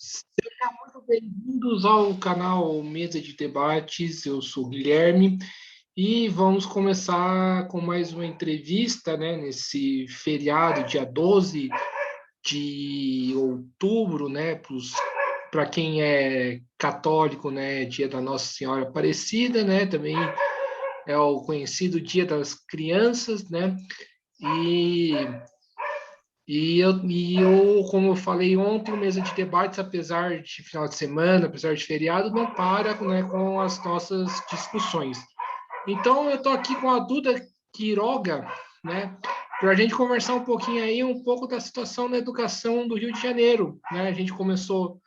Sejam muito bem-vindos ao canal Mesa de Debates. Eu sou o Guilherme e vamos começar com mais uma entrevista, né, nesse feriado, dia 12 de outubro, né, para quem é católico, né, dia da Nossa Senhora Aparecida, né, também é o conhecido Dia das Crianças, né, e como eu falei ontem, o Mesa de Debates, apesar de final de semana, apesar de feriado, não para, né, com as nossas discussões. Então, eu estou aqui com a Duda Quiroga, né, para a gente conversar um pouquinho aí, um pouco da situação da educação do Rio de Janeiro. Né? A gente começou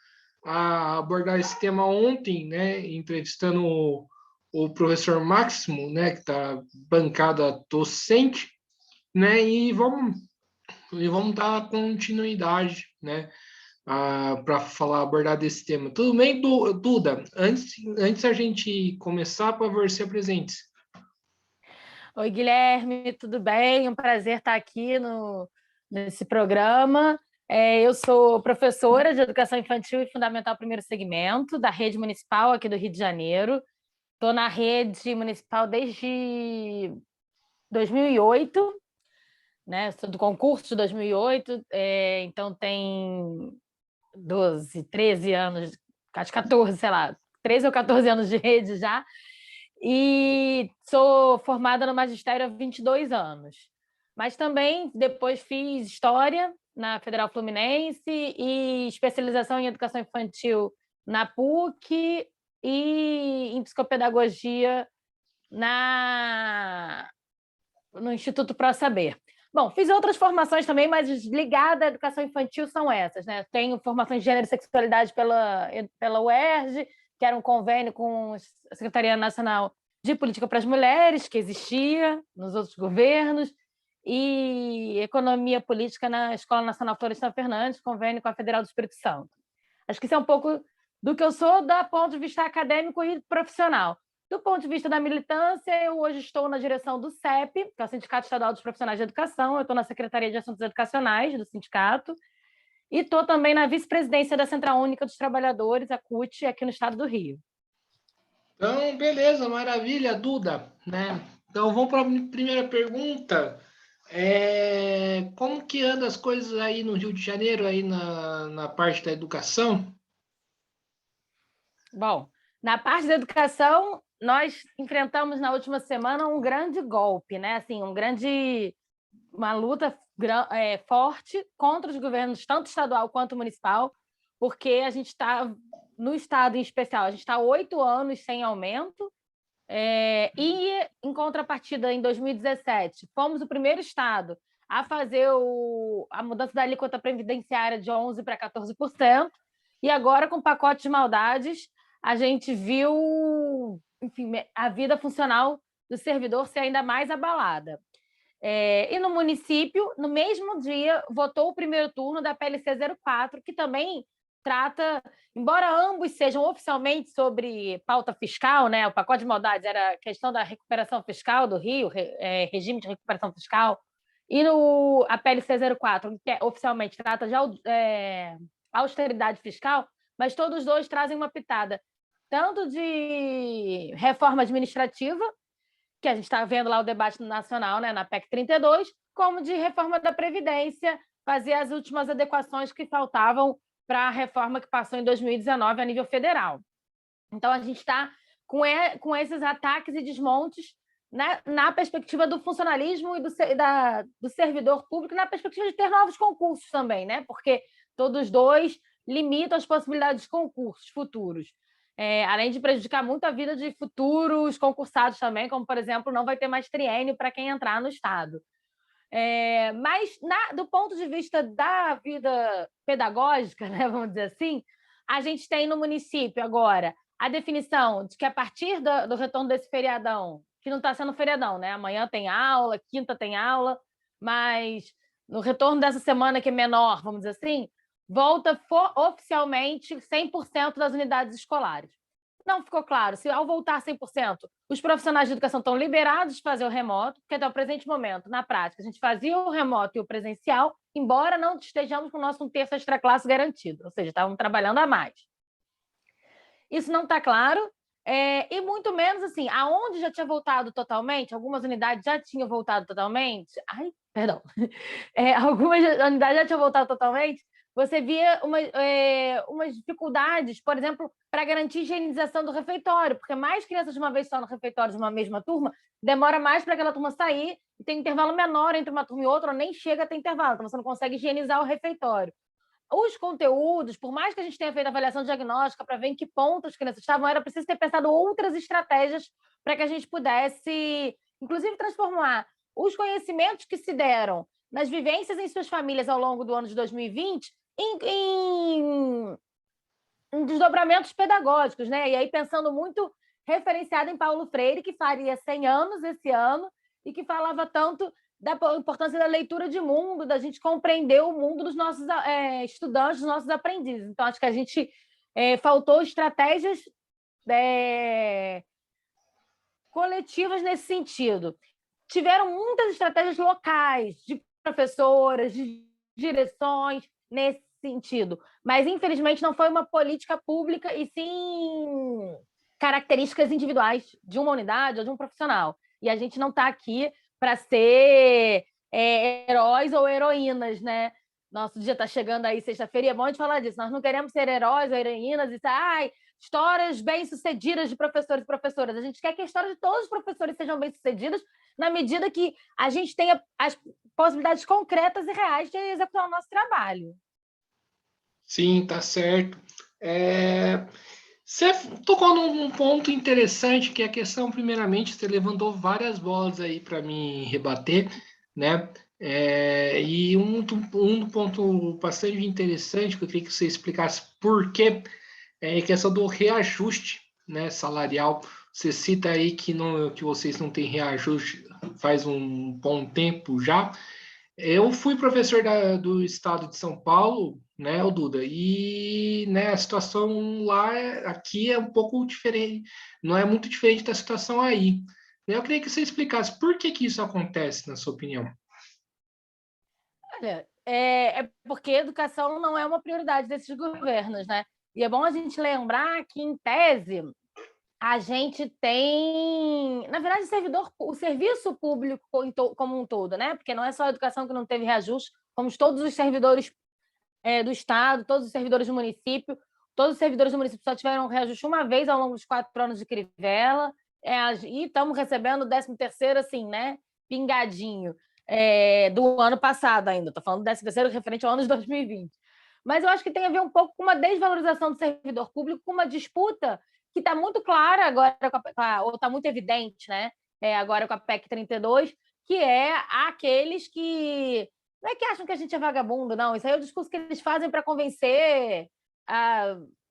a abordar esse tema ontem, né, entrevistando o professor Máximo, né, que está bancada docente, né, e vamos dar continuidade, né, para falar, abordar desse tema. Tudo bem, Duda? Antes a gente começar, por favor, se apresente. Oi, Guilherme, tudo bem? Um prazer estar aqui nesse programa. Eu sou professora de Educação Infantil e Fundamental Primeiro Segmento, da Rede Municipal aqui do Rio de Janeiro. Estou na rede municipal desde 2008, né? Sou do concurso de 2008, então tem 12, 13 anos, acho 14, sei lá, 13 ou 14 anos de rede já. E sou formada no magistério há 22 anos. Mas também depois fiz História na Federal Fluminense e especialização em Educação Infantil na PUC e em Psicopedagogia no Instituto Pro Saber. Bom, fiz outras formações também, mas ligadas à educação infantil são essas, né? Tenho formação em Gênero e Sexualidade pela UERJ, que era um convênio com a Secretaria Nacional de Política para as Mulheres, que existia nos outros governos, e Economia Política na Escola Nacional Florestan Fernandes, convênio com a Federal do Espírito Santo. Acho que isso é um pouco do que eu sou, do ponto de vista acadêmico e profissional. Do ponto de vista da militância, eu hoje estou na direção do CEP, que é o Sindicato Estadual dos Profissionais de Educação, eu estou na Secretaria de Assuntos Educacionais do sindicato, e estou também na vice-presidência da Central Única dos Trabalhadores, a CUT, aqui no estado do Rio. Então, beleza, maravilha, Duda, né? Então, vamos para a primeira pergunta. Como que andam as coisas aí no Rio de Janeiro, aí na parte da educação? Bom, na parte da educação, nós enfrentamos na última semana um grande golpe, né? Assim, uma luta forte contra os governos, tanto estadual quanto municipal, porque a gente está, no estado em especial, a gente está 8 anos sem aumento, e, em contrapartida, em 2017, fomos o primeiro estado a fazer a mudança da alíquota previdenciária de 11% para 14%, e agora, com o pacote de maldades, a gente viu, enfim, a vida funcional do servidor ser ainda mais abalada. E no município, no mesmo dia, votou o primeiro turno da PLC 04, que também trata, embora ambos sejam oficialmente sobre pauta fiscal, né? O pacote de maldades era a questão da recuperação fiscal do Rio, regime de recuperação fiscal, e a PLC 04, que oficialmente trata de austeridade fiscal, mas todos os dois trazem uma pitada tanto de reforma administrativa, que a gente está vendo lá o debate nacional, né, na PEC 32, como de reforma da Previdência, fazer as últimas adequações que faltavam para a reforma que passou em 2019 a nível federal. Então, a gente está com esses ataques e desmontes, né, na perspectiva do funcionalismo e do servidor público, na perspectiva de ter novos concursos também, né, porque todos dois limitam as possibilidades de concursos futuros. Além de prejudicar muito a vida de futuros concursados também, como, por exemplo, não vai ter mais triênio para quem entrar no Estado. Mas, do ponto de vista da vida pedagógica, né, vamos dizer assim, a gente tem no município agora a definição de que, a partir do retorno desse feriadão, que não está sendo feriadão, né? Amanhã tem aula, quinta tem aula, mas no retorno dessa semana, que é menor, vamos dizer assim, volta oficialmente 100% das unidades escolares. Não ficou claro se, ao voltar 100%, os profissionais de educação estão liberados de fazer o remoto, porque até o presente momento, na prática, a gente fazia o remoto e o presencial, embora não estejamos com o nosso 1/3 extra classe garantido, ou seja, estavam trabalhando a mais. Isso não está claro, e muito menos assim, aonde já tinha voltado totalmente, algumas unidades já tinham voltado totalmente, algumas unidades já tinham voltado totalmente, você via umas dificuldades, por exemplo, para garantir a higienização do refeitório, porque mais crianças de uma vez só no refeitório de uma mesma turma, demora mais para aquela turma sair, e tem um intervalo menor entre uma turma e outra, ou nem chega a ter intervalo, então você não consegue higienizar o refeitório. Os conteúdos, por mais que a gente tenha feito avaliação diagnóstica para ver em que ponto as crianças estavam, era preciso ter pensado outras estratégias para que a gente pudesse, inclusive, transformar os conhecimentos que se deram nas vivências em suas famílias ao longo do ano de 2020 em desdobramentos pedagógicos, né? E aí pensando muito referenciado em Paulo Freire, que faria 100 anos esse ano e que falava tanto da importância da leitura de mundo, da gente compreender o mundo dos nossos estudantes, dos nossos aprendizes. Então, acho que a gente faltou estratégias coletivas nesse sentido. Tiveram muitas estratégias locais, de professoras, de direções, nesse sentido. Mas, infelizmente, não foi uma política pública, e sim características individuais de uma unidade ou de um profissional. E a gente não está aqui para ser heróis ou heroínas, né? Nosso dia está chegando aí, sexta-feira, e é bom de falar disso. Nós não queremos ser heróis ou heroínas e histórias bem-sucedidas de professores e professoras. A gente quer que a história de todos os professores sejam bem-sucedidas na medida que a gente tenha as possibilidades concretas e reais de executar o nosso trabalho. Sim, tá certo. Você tocou num ponto interessante, que é a questão, primeiramente, você levantou várias bolas aí para me rebater, né? E um ponto bastante interessante, que eu queria que você explicasse por quê, é a questão do reajuste, né, salarial. Você cita aí que vocês não têm reajuste faz um bom tempo já. Eu fui professor do estado de São Paulo, né, o Duda, e né, a situação aqui é um pouco diferente, não é muito diferente da situação aí. Eu queria que você explicasse por que isso acontece, na sua opinião. Olha, é porque educação não é uma prioridade desses governos, né? E é bom a gente lembrar que, em tese, a gente tem, na verdade, o serviço público como um todo, né? Porque não é só a educação que não teve reajuste, como todos os servidores do Estado, todos os servidores do município. Todos os servidores do município só tiveram reajuste uma vez ao longo dos 4 anos de Crivella, e estamos recebendo o 13º, assim, né? Pingadinho, do ano passado ainda. Estou falando do 13º referente ao ano de 2020. Mas eu acho que tem a ver um pouco com uma desvalorização do servidor público, com uma disputa que está muito clara agora, ou está muito evidente, né? Agora com a PEC 32, que é aqueles que não é que acham que a gente é vagabundo, não. Isso aí é o discurso que eles fazem para convencer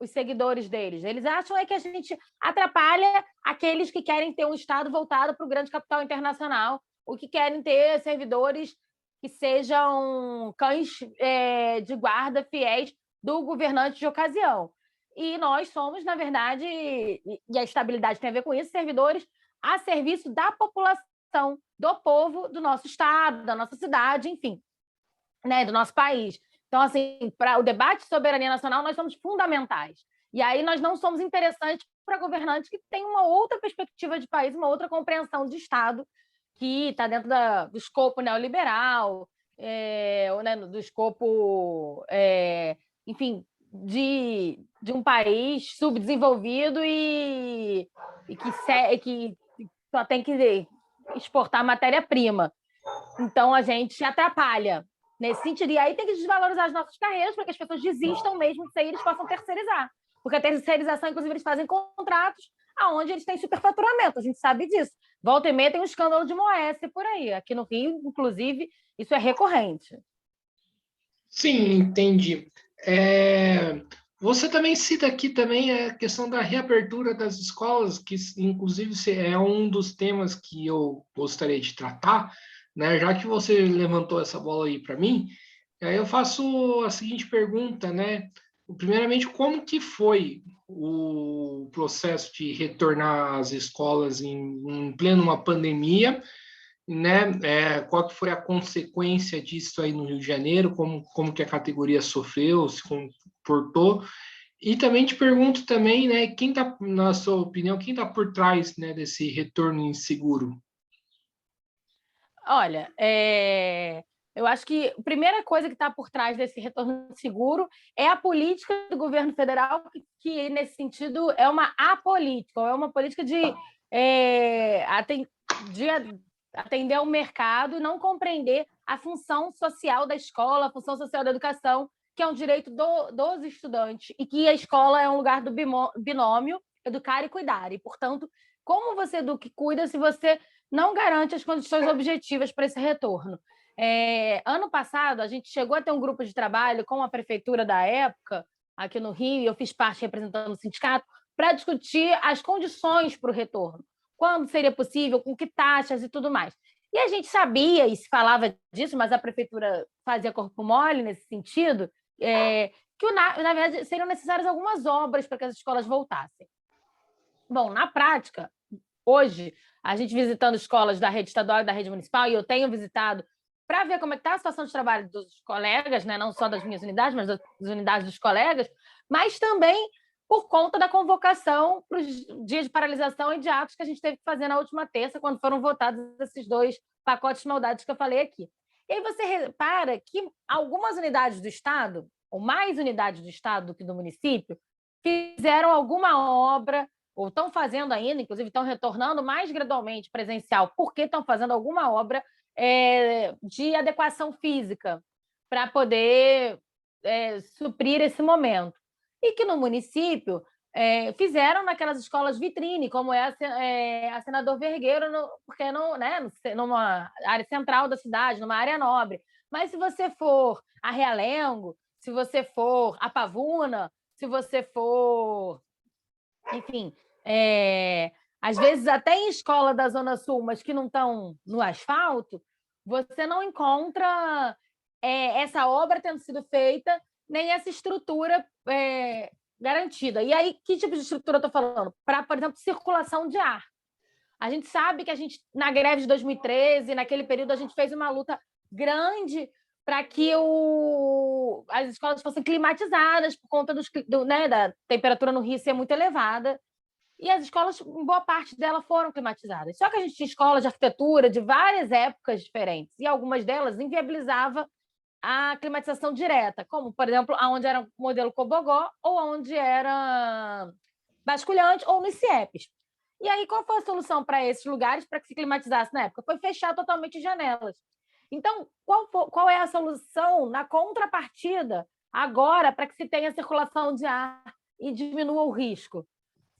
os seguidores deles. Eles acham que a gente atrapalha aqueles que querem ter um Estado voltado para o grande capital internacional, ou que querem ter servidores que sejam cães de guarda fiéis do governante de ocasião. E nós somos, na verdade, e a estabilidade tem a ver com isso, servidores a serviço da população, do povo, do nosso Estado, da nossa cidade, enfim, né, do nosso país. Então, assim, para o debate de soberania nacional, nós somos fundamentais. E aí nós não somos interessantes para governantes que têm uma outra perspectiva de país, uma outra compreensão de Estado, que está dentro do escopo neoliberal, né, do escopo, enfim, de um país subdesenvolvido e que só tem que exportar matéria-prima. Então, a gente atrapalha nesse sentido. E aí tem que desvalorizar as nossas carreiras para que as pessoas desistam mesmo de sair e eles possam terceirizar. Porque a terceirização, inclusive, eles fazem contratos onde eles têm superfaturamento, a gente sabe disso. Volta e meia tem um escândalo de Moés por aí. Aqui no Rio, inclusive, isso é recorrente. Sim, entendi. Você também cita aqui também a questão da reabertura das escolas, que inclusive é um dos temas que eu gostaria de tratar, né? Já que você levantou essa bola aí para mim, aí eu faço a seguinte pergunta, né? primeiramente, como que foi o processo de retornar às escolas em pleno uma pandemia, né? Qual que foi a consequência disso aí no Rio de Janeiro? Como que a categoria sofreu, se comportou? E também te pergunto também, né? Quem está, na sua opinião, quem está por trás, né, desse retorno inseguro? Olha, eu acho que a primeira coisa que está por trás desse retorno seguro é a política do governo federal, que nesse sentido é uma apolítica, é uma política de atender ao mercado e não compreender a função social da escola, a função social da educação, que é um direito dos estudantes, e que a escola é um lugar do binômio educar e cuidar. E, portanto, como você educa e cuida se você não garante as condições objetivas para esse retorno? Ano passado, a gente chegou a ter um grupo de trabalho com a prefeitura da época, aqui no Rio, e eu fiz parte representando o sindicato, para discutir as condições para o retorno. Quando seria possível, com que taxas e tudo mais. E a gente sabia e se falava disso, mas a prefeitura fazia corpo mole nesse sentido, que, na verdade, seriam necessárias algumas obras para que as escolas voltassem. Bom, na prática, hoje, a gente visitando escolas da rede estadual e da rede municipal, e eu tenho visitado para ver como é que está a situação de trabalho dos colegas, né? Não só das minhas unidades, mas das unidades dos colegas, mas também por conta da convocação para os dias de paralisação e de atos que a gente teve que fazer na última terça, quando foram votados esses 2 pacotes de maldades que eu falei aqui. E aí você repara que algumas unidades do Estado, ou mais unidades do Estado do que do município, fizeram alguma obra, ou estão fazendo ainda, inclusive estão retornando mais gradualmente presencial, porque estão fazendo alguma obra de adequação física para poder suprir esse momento. E que no município fizeram naquelas escolas vitrine, como a Senador Vergueiro, porque numa área central da cidade, numa área nobre. Mas se você for a Realengo, se você for a Pavuna, se você for, enfim, às vezes até em escola da Zona Sul, mas que não estão no asfalto, você não encontra essa obra tendo sido feita, nem essa estrutura garantida. E aí, que tipo de estrutura eu estou falando? Para, por exemplo, circulação de ar. A gente sabe que na greve de 2013, naquele período, a gente fez uma luta grande para que as escolas fossem climatizadas por conta da temperatura no Rio ser muito elevada. E as escolas, boa parte delas foram climatizadas. Só que a gente tinha escolas de arquitetura de várias épocas diferentes, e algumas delas inviabilizavam a climatização direta, como, por exemplo, onde era o modelo Cobogó, ou onde era basculhante, ou nos CIEPs. E aí, qual foi a solução para esses lugares para que se climatizasse na época? Foi fechar totalmente as janelas. Então, qual é a solução na contrapartida agora para que se tenha circulação de ar e diminua o risco?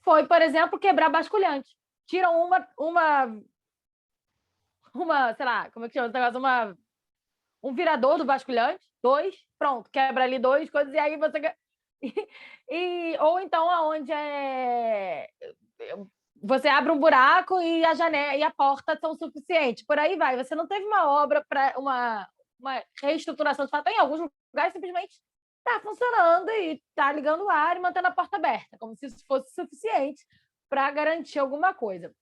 Foi, por exemplo, quebrar basculhante. Tiram sei lá, como é que chama esse negócio? Um virador do basculhante, 2, pronto, quebra ali 2 coisas, e aí você... ou então, aonde você abre um buraco e a janela e a porta são suficientes. Por aí vai. Você não teve uma obra para uma reestruturação de fato. Em alguns lugares, simplesmente está funcionando e está ligando o ar e mantendo a porta aberta, como se isso fosse suficiente para garantir alguma coisa.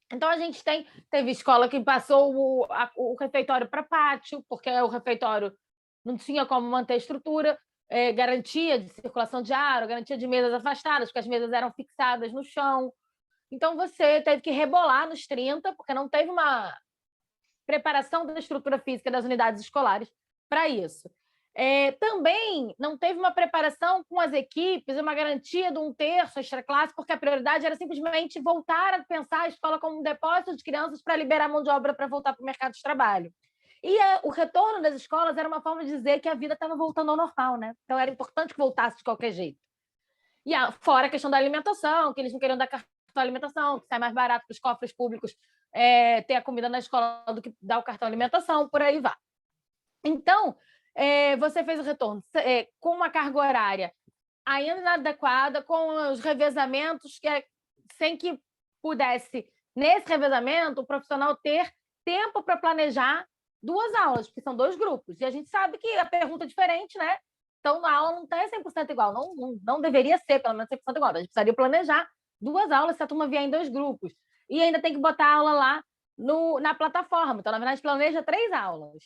Então, a gente teve escola que passou o refeitório para pátio, porque o refeitório não tinha como manter a estrutura, garantia de circulação de ar, garantia de mesas afastadas, porque as mesas eram fixadas no chão. Então, você teve que rebolar nos 30, porque não teve uma preparação da estrutura física das unidades escolares para isso. Também não teve uma preparação com as equipes, uma garantia de 1/3 extra-classe, porque a prioridade era simplesmente voltar a pensar a escola como um depósito de crianças para liberar mão de obra para voltar para o mercado de trabalho. E o retorno das escolas era uma forma de dizer que a vida estava voltando ao normal, né? Então, era importante que voltasse de qualquer jeito. E fora a questão da alimentação, que eles não queriam dar cartão alimentação, que sai mais barato para os cofres públicos ter a comida na escola do que dar o cartão alimentação, por aí vai. Então, você fez o retorno com uma carga horária ainda inadequada, com os revezamentos, sem que pudesse, nesse revezamento, o profissional ter tempo para planejar 2 aulas, porque são 2 grupos. E a gente sabe que a pergunta é diferente, né? Então, a aula não está 100% igual, não deveria ser, pelo menos, 100% igual. A gente precisaria planejar 2 aulas se a turma vier em 2 grupos. E ainda tem que botar a aula lá na plataforma. Então, na verdade, planeja 3 aulas.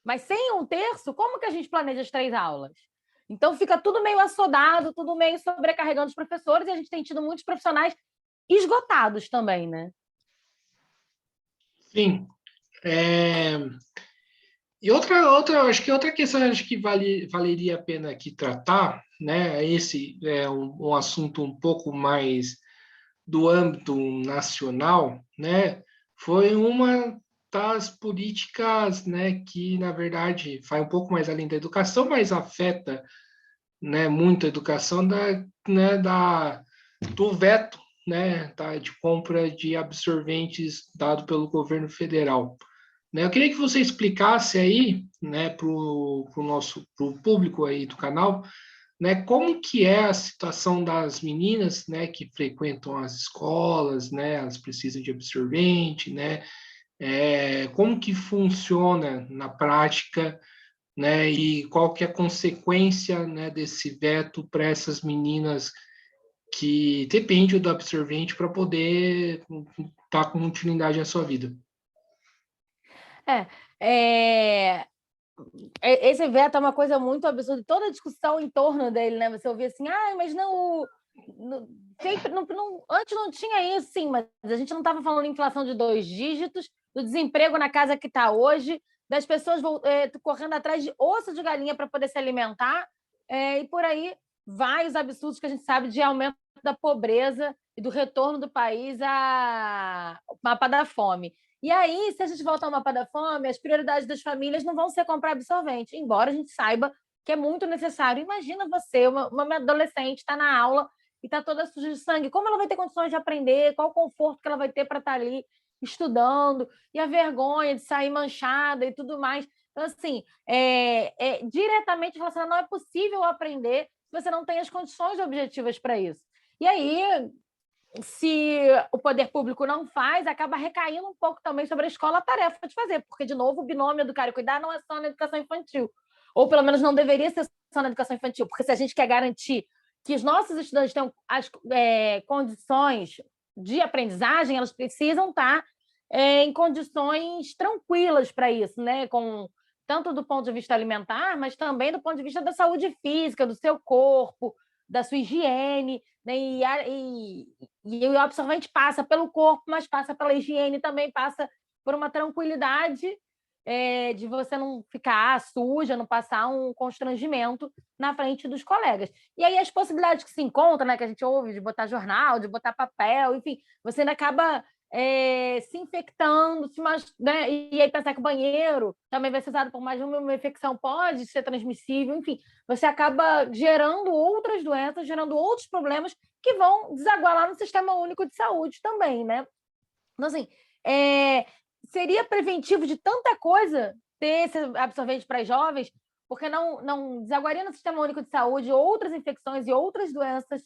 Mas sem 1/3, como que a gente planeja as 3 aulas? Então, fica tudo meio assodado, tudo meio sobrecarregando os professores, e a gente tem tido muitos profissionais esgotados também, né? Sim. E acho que outra questão acho que valeria a pena aqui tratar, né? Esse é um assunto um pouco mais do âmbito nacional, né? Foi uma das políticas, né, que na verdade vai um pouco mais além da educação, mas afeta, né, muito a educação do veto, né, de compra de absorventes dado pelo governo federal. Né, eu queria que você explicasse aí, né, para o pro público aí do canal, né, como que é a situação das meninas, né, que frequentam as escolas, né, elas precisam de absorvente, né, como que funciona na prática, né, e qual que é a consequência, né, desse veto para essas meninas que dependem do absorvente para poder estar com utilidade na sua vida. É, é, esse veto é uma coisa muito absurda. Toda a discussão em torno dele, né? Você ouvia assim, mas sempre, antes não tinha isso, sim, mas a gente não estava falando de inflação de 2 dígitos, do desemprego na casa que está hoje, das pessoas correndo atrás de osso de galinha para poder se alimentar, e por aí vai os absurdos que a gente sabe de aumento da pobreza e do retorno do país ao mapa da fome. E aí, se a gente voltar ao mapa da fome, as prioridades das famílias não vão ser comprar absorvente, embora a gente saiba que é muito necessário. Imagina você, uma adolescente, está na aula e está toda suja de sangue. Como ela vai ter condições de aprender? Qual o conforto que ela vai ter para estar ali estudando? E a vergonha de sair manchada e tudo mais. Então, assim, é diretamente relacionado. Não é possível aprender se você não tem as condições objetivas para isso. E aí, se o poder público não faz, acaba recaindo um pouco também sobre a escola a tarefa de fazer, porque, de novo, o binômio educar e cuidar não é só na educação infantil, ou pelo menos não deveria ser só na educação infantil, porque se a gente quer garantir que os nossos estudantes tenham as condições de aprendizagem, elas precisam estar em condições tranquilas para isso, né? Tanto do ponto de vista alimentar, mas também do ponto de vista da saúde física, do seu corpo, da sua higiene, né? E o absorvente passa pelo corpo, mas passa pela higiene, também passa por uma tranquilidade de você não ficar suja, não passar um constrangimento na frente dos colegas. E aí as possibilidades que se encontram, né, que a gente ouve, de botar jornal, de botar papel, enfim, você ainda acaba se infectando, né? E aí pensar que o banheiro também vai ser usado por mais de uma infecção, pode ser transmissível, enfim, você acaba gerando outras doenças, gerando outros problemas que vão desaguar lá no Sistema Único de Saúde também, né? Então, assim, seria preventivo de tanta coisa ter esse absorvente para jovens, porque não desaguaria no Sistema Único de Saúde outras infecções e outras doenças,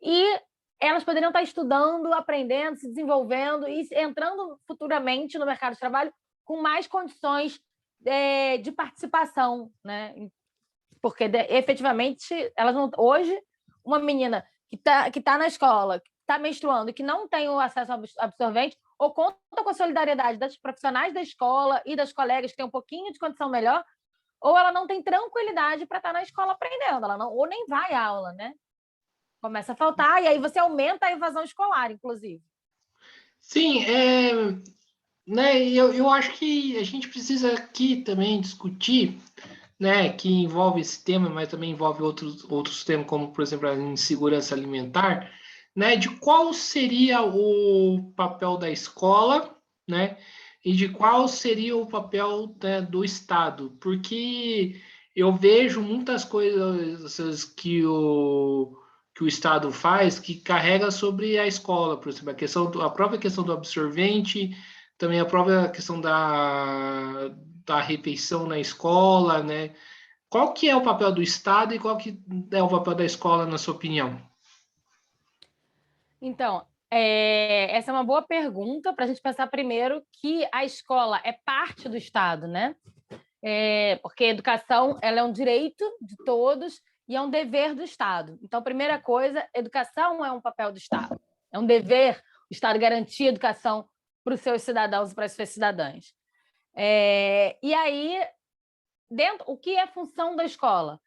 e elas poderiam estar estudando, aprendendo, se desenvolvendo e entrando futuramente no mercado de trabalho com mais condições de participação, né? Porque efetivamente elas não. Hoje, uma menina que tá na escola, que está menstruando e que não tem o acesso ao absorvente, ou conta com a solidariedade das profissionais da escola e das colegas que têm um pouquinho de condição melhor, ou ela não tem tranquilidade para estar na escola aprendendo, ou nem vai à aula, né? Começa a faltar, e aí você aumenta a evasão escolar, inclusive. Sim, né, eu acho que a gente precisa aqui também discutir, né, que envolve esse tema, mas também envolve outros temas, como, por exemplo, a insegurança alimentar, né, de qual seria o papel da escola, né, e de qual seria o papel, né, do Estado, porque eu vejo muitas coisas que o Estado faz que carrega sobre a escola, por exemplo, a própria questão do absorvente, também a própria questão da refeição na escola, né? Qual que é o papel do Estado e qual que é o papel da escola, na sua opinião? Então, essa é uma boa pergunta para a gente pensar primeiro que a escola é parte do Estado, né? porque a educação ela é um direito de todos e é um dever do Estado. Então, a primeira coisa, educação é um papel do Estado. É um dever o Estado garantir educação para os seus cidadãos e para as suas cidadãs. E aí, o que é a função da escola?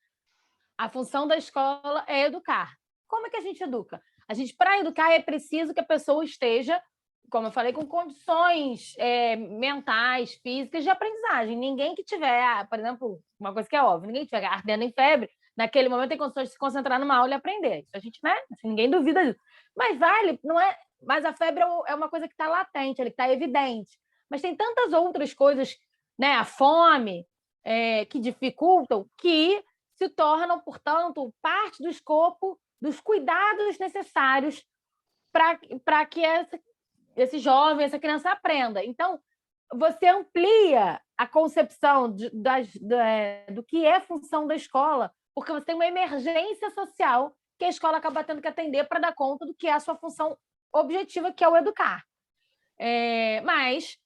A função da escola é educar. Como é que a gente educa? Para educar, é preciso que a pessoa esteja, como eu falei, com condições mentais, físicas de aprendizagem. Ninguém que tiver, por exemplo, uma coisa que é óbvia, ninguém que estiver ardendo em febre, naquele momento tem condições de se concentrar numa aula e aprender. Isso a gente, né? Ninguém duvida disso. Mas não é. Mas a febre é uma coisa que está latente, que está evidente. Mas tem tantas outras coisas, né? A fome, que dificultam, que se tornam, portanto, parte do escopo dos cuidados necessários para que esse jovem, essa criança aprenda. Então, você amplia a concepção do que é função da escola, porque você tem uma emergência social que a escola acaba tendo que atender para dar conta do que é a sua função objetiva, que é o educar. Mas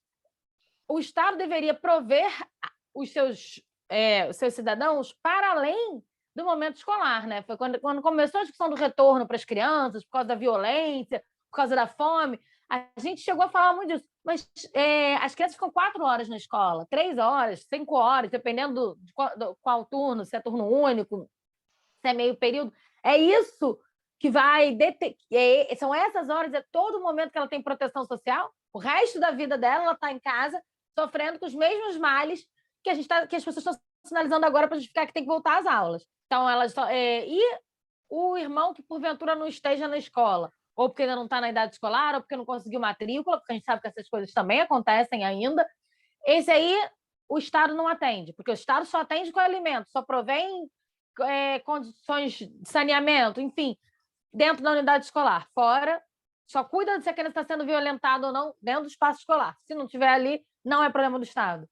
o Estado deveria prover os seus cidadãos para além do momento escolar, né? Foi quando começou a discussão do retorno para as crianças, por causa da violência, por causa da fome, a gente chegou a falar muito disso. Mas as crianças ficam 4 horas na escola, 3 horas, 5 horas, dependendo do qual turno, se é turno único, se é meio período. É isso que vai... São essas horas, é todo o momento que ela tem proteção social. O resto da vida dela, ela está em casa, sofrendo com os mesmos males que as pessoas estão sinalizando agora para justificar que tem que voltar às aulas. Então, e o irmão que, porventura, não esteja na escola, ou porque ainda não está na idade escolar, ou porque não conseguiu matrícula, porque a gente sabe que essas coisas também acontecem ainda, esse aí o Estado não atende, porque o Estado só atende com alimento, só provém condições de saneamento, enfim, dentro da unidade escolar. Fora, só cuida de se a criança está sendo violentada ou não dentro do espaço escolar. Se não estiver ali, não é problema do Estado.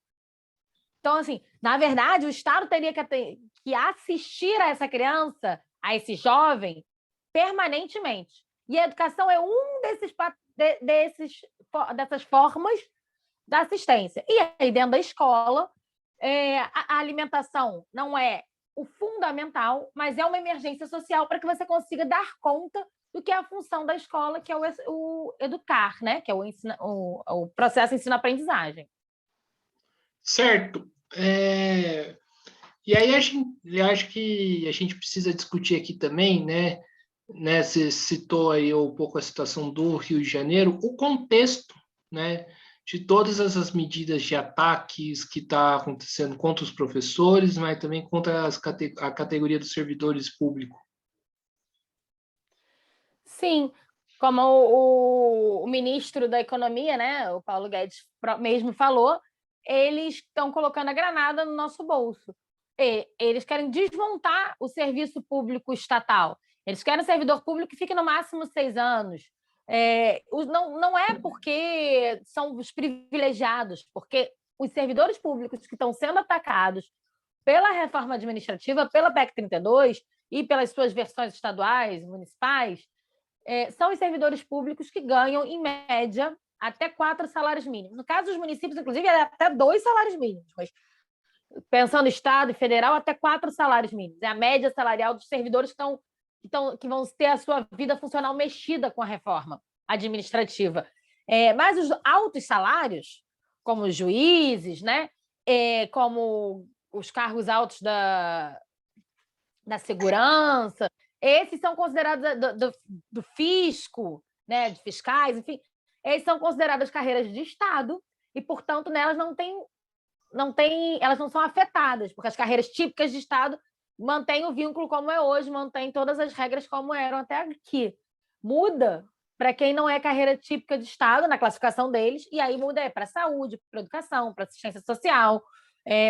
Então, assim, na verdade, o Estado teria que assistir a essa criança, a esse jovem, permanentemente. E a educação é dessas formas da assistência. E aí, dentro da escola, a alimentação não é o fundamental, mas é uma emergência social para que você consiga dar conta do que é a função da escola, que é o educar, né? Que é o processo ensino-aprendizagem. Certo. E aí eu acho que a gente precisa discutir aqui também, né? Você citou aí um pouco a situação do Rio de Janeiro, o contexto, né? De todas essas medidas de ataques que está acontecendo contra os professores, mas também contra a categoria dos servidores públicos. Sim, como o ministro da Economia, né, o Paulo Guedes mesmo falou, eles estão colocando a granada no nosso bolso. Eles querem desmontar o serviço público estatal. Eles querem um servidor público que fique no máximo 6 anos. Não é porque são os privilegiados, porque os servidores públicos que estão sendo atacados pela reforma administrativa, pela PEC 32 e pelas suas versões estaduais, municipais, são os servidores públicos que ganham, em média, até 4 salários mínimos. No caso dos municípios, inclusive, é até 2 salários mínimos, mas pensando Estado e federal, até 4 salários mínimos. É a média salarial dos servidores que vão ter a sua vida funcional mexida com a reforma administrativa. Mas os altos salários, como os juízes, né? Como os cargos altos da segurança, esses são considerados do fisco, né? De fiscais, enfim, esses são consideradas carreiras de Estado e, portanto, nelas elas não são afetadas, porque as carreiras típicas de Estado mantêm o vínculo como é hoje, mantêm todas as regras como eram até aqui. Muda para quem não é carreira típica de Estado, na classificação deles, e aí muda para a saúde, para a educação, para a assistência social,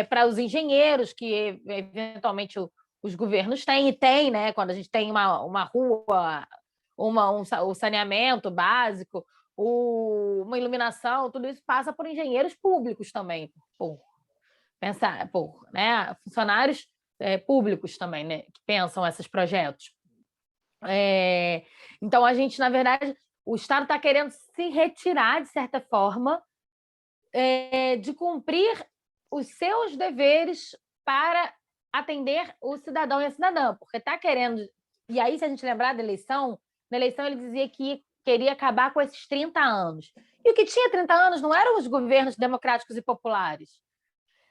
para os engenheiros, que eventualmente os governos têm, né? Quando a gente tem uma rua, o saneamento básico, uma iluminação, tudo isso passa por engenheiros públicos também, né? Funcionários públicos também, né? Que pensam esses projetos. Então, a gente, na verdade, o Estado está querendo se retirar, de certa forma, de cumprir os seus deveres para atender o cidadão e a cidadã, porque está querendo... E aí, se a gente lembrar da eleição, na eleição ele dizia que queria acabar com esses 30 anos. E o que tinha 30 anos não eram os governos democráticos e populares,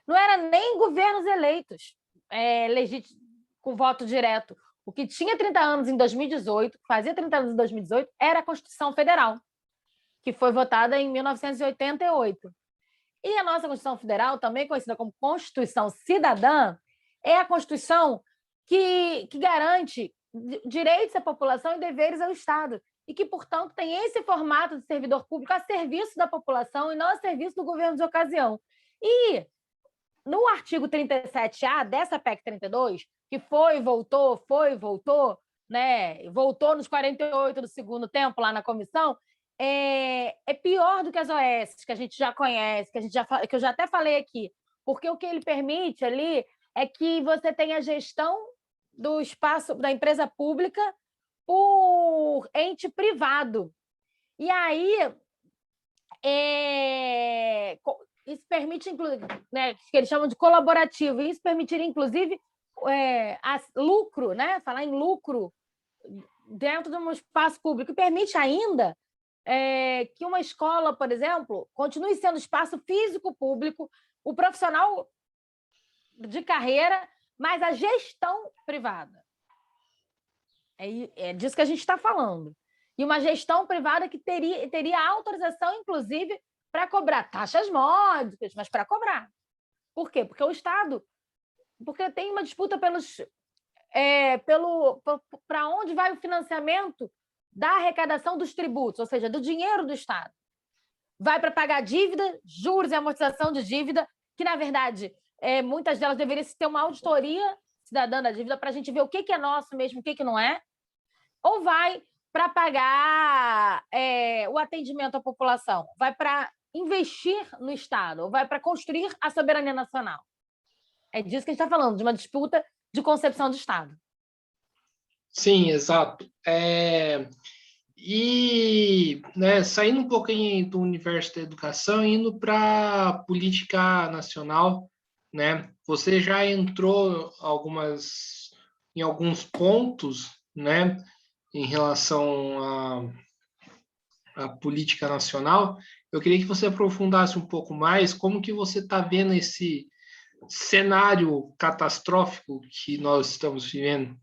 não era nem governos eleitos, com voto direto. O que tinha 30 anos em 2018, fazia 30 anos em 2018, era a Constituição Federal, que foi votada em 1988. E a nossa Constituição Federal, também conhecida como Constituição Cidadã, é a Constituição que garante direitos à população e deveres ao Estado, e que, portanto, tem esse formato de servidor público a serviço da população e não a serviço do governo de ocasião. E no artigo 37A dessa PEC 32, que voltou, né? Voltou nos 48 do segundo tempo lá na comissão, é pior do que as OS, que a gente já conhece, que eu já até falei aqui, porque o que ele permite ali é que você tenha a gestão do espaço da empresa pública por ente privado. E aí, isso permite, né, que eles chamam de colaborativo, e isso permitiria, inclusive, lucro, né? Falar em lucro dentro de um espaço público, e permite ainda que uma escola, por exemplo, continue sendo espaço físico público, o profissional de carreira, mas a gestão privada. É disso que a gente está falando. E uma gestão privada que teria autorização, inclusive, para cobrar taxas módicas, mas para cobrar. Por quê? Porque o Estado... Porque tem uma disputa para onde vai o financiamento da arrecadação dos tributos, ou seja, do dinheiro do Estado. Vai para pagar dívida, juros e amortização de dívida, que, na verdade, muitas delas deveriam ter uma auditoria cidadã da dívida para a gente ver o que é nosso mesmo, o que não é, ou vai para pagar o atendimento à população, vai para investir no Estado, ou vai para construir a soberania nacional. É disso que a gente está falando, de uma disputa de concepção de Estado. Sim, exato. E, né, saindo um pouquinho do universo da educação, indo para a política nacional, né? Você já entrou em alguns pontos, né, em relação à política nacional. Eu queria que você aprofundasse um pouco mais como que você está vendo esse cenário catastrófico que nós estamos vivendo.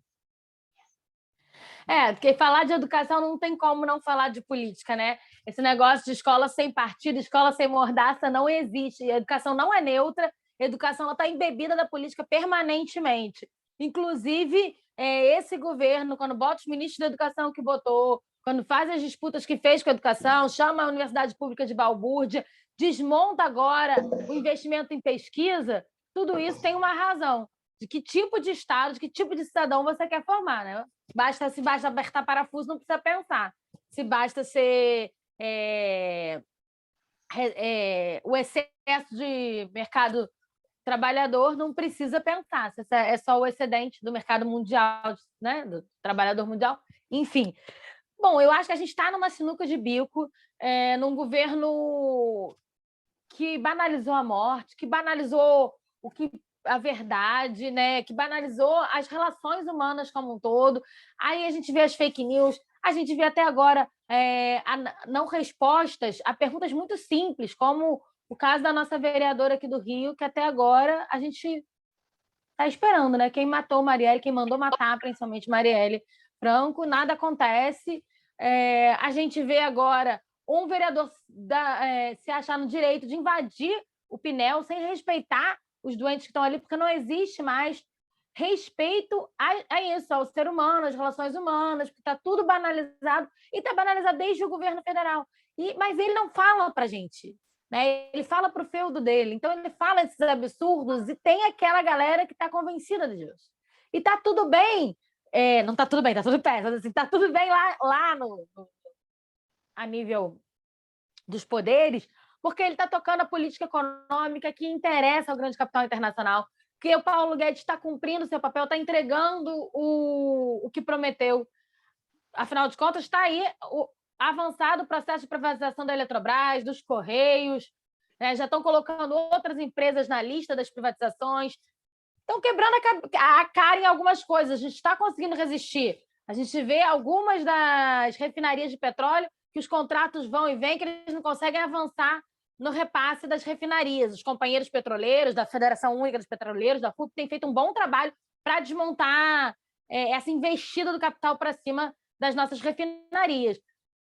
Porque falar de educação não tem como não falar de política, né? Esse negócio de escola sem partido, escola sem mordaça não existe. A educação não é neutra, a educação está embebida da política permanentemente. Inclusive, esse governo, quando bota os ministros da educação que botou, quando faz as disputas que fez com a educação, chama a Universidade Pública de balbúrdia, desmonta agora o investimento em pesquisa, tudo isso tem uma razão. De que tipo de Estado, de que tipo de cidadão você quer formar, né? Se basta apertar parafuso, não precisa pensar. Se basta ser o excesso de mercado trabalhador, não precisa pensar. Se é só o excedente do mercado mundial, né? Do trabalhador mundial. Enfim. Bom, eu acho que a gente está numa sinuca de bico, num governo que banalizou a morte, que banalizou a verdade, né? Que banalizou as relações humanas como um todo. Aí a gente vê as fake news, a gente vê até agora não respostas a perguntas muito simples, como o caso da nossa vereadora aqui do Rio, que até agora a gente está esperando, né? Quem matou Marielle, quem mandou matar, principalmente Marielle Franco, nada acontece. A gente vê agora um vereador se achar no direito de invadir o Pinel sem respeitar os doentes que estão ali, porque não existe mais respeito a isso, ao ser humano, às relações humanas, porque está tudo banalizado, e está banalizado desde o governo federal. Mas ele não fala para a gente, né? Ele fala para o feudo dele, então ele fala esses absurdos e tem aquela galera que está convencida disso. E está tudo bem, não está tudo bem, está tudo péssimo, assim, está tudo bem lá a nível dos poderes, porque ele está tocando a política econômica que interessa ao grande capital internacional, que o Paulo Guedes está cumprindo seu papel, está entregando o que prometeu. Afinal de contas, está aí avançado o processo de privatização da Eletrobras, dos Correios, né? Já estão colocando outras empresas na lista das privatizações, estão quebrando a cara em algumas coisas. A gente está conseguindo resistir. A gente vê algumas das refinarias de petróleo que os contratos vão e vêm, que eles não conseguem avançar no repasse das refinarias. Os companheiros petroleiros, da Federação Única dos Petroleiros, da FUP, têm feito um bom trabalho para desmontar essa investida do capital para cima das nossas refinarias.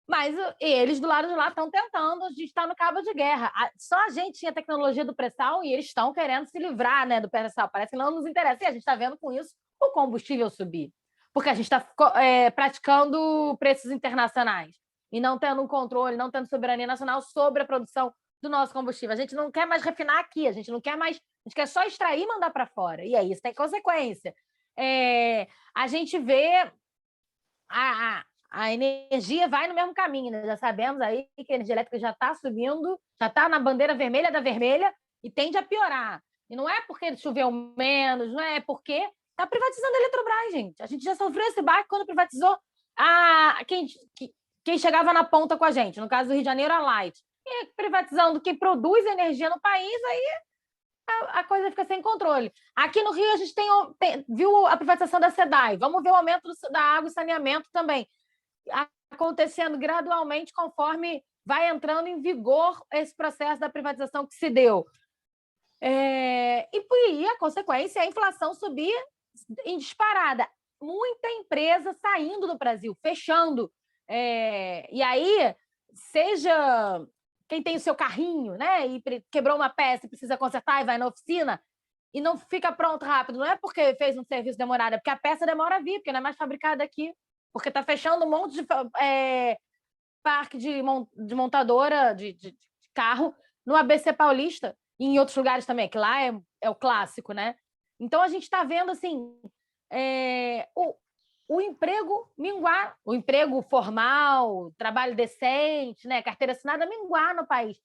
Mas eles, do lado de lá, estão tentando, a gente está no cabo de guerra. Só a gente tinha tecnologia do pré-sal e eles estão querendo se livrar, né, do pré-sal. Parece que não nos interessa. E a gente está vendo com isso o combustível subir. Porque a gente está praticando preços internacionais e não tendo um controle, não tendo soberania nacional sobre a produção do nosso combustível. A gente não quer mais refinar aqui, a gente não quer mais... A gente quer só extrair e mandar para fora. E aí isso tem consequência. A gente vê... A energia vai no mesmo caminho, né? Já sabemos aí que a energia elétrica já está subindo, já está na bandeira vermelha da vermelha e tende a piorar. E não é porque choveu menos, não é porque está privatizando a Eletrobras, gente. A gente já sofreu esse baque quando privatizou quem chegava na ponta com a gente, no caso do Rio de Janeiro, a Light. E privatizando quem produz energia no país, aí a coisa fica sem controle. Aqui no Rio, a gente viu a privatização da SEDAI. Vamos ver o aumento da água e saneamento também, acontecendo gradualmente conforme vai entrando em vigor esse processo da privatização que se deu. E a consequência é a inflação subir em disparada. Muita empresa saindo do Brasil, fechando. E aí, seja quem tem o seu carrinho, né, e quebrou uma peça e precisa consertar e vai na oficina e não fica pronto rápido, não é porque fez um serviço demorado, é porque a peça demora a vir, porque não é mais fabricada aqui, porque está fechando um monte de parque de montadora de carro no ABC Paulista e em outros lugares também, que lá é o clássico, né? Então, a gente está vendo assim, o emprego minguar, o emprego formal, trabalho decente, né, carteira assinada, minguar no país.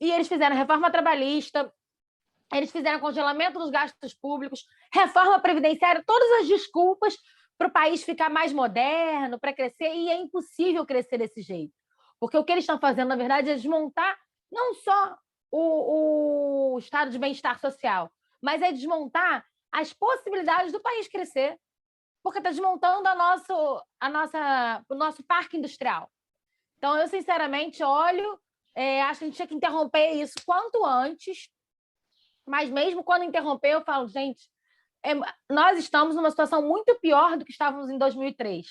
E eles fizeram reforma trabalhista, eles fizeram congelamento dos gastos públicos, reforma previdenciária, todas as desculpas para o país ficar mais moderno, para crescer, e é impossível crescer desse jeito. Porque o que eles estão fazendo, na verdade, é desmontar não só o estado de bem-estar social, mas é desmontar as possibilidades do país crescer, porque está desmontando o nosso parque industrial. Então, eu, sinceramente, acho que a gente tinha que interromper isso quanto antes, mas mesmo quando interromper, eu falo, gente, nós estamos numa situação muito pior do que estávamos em 2003.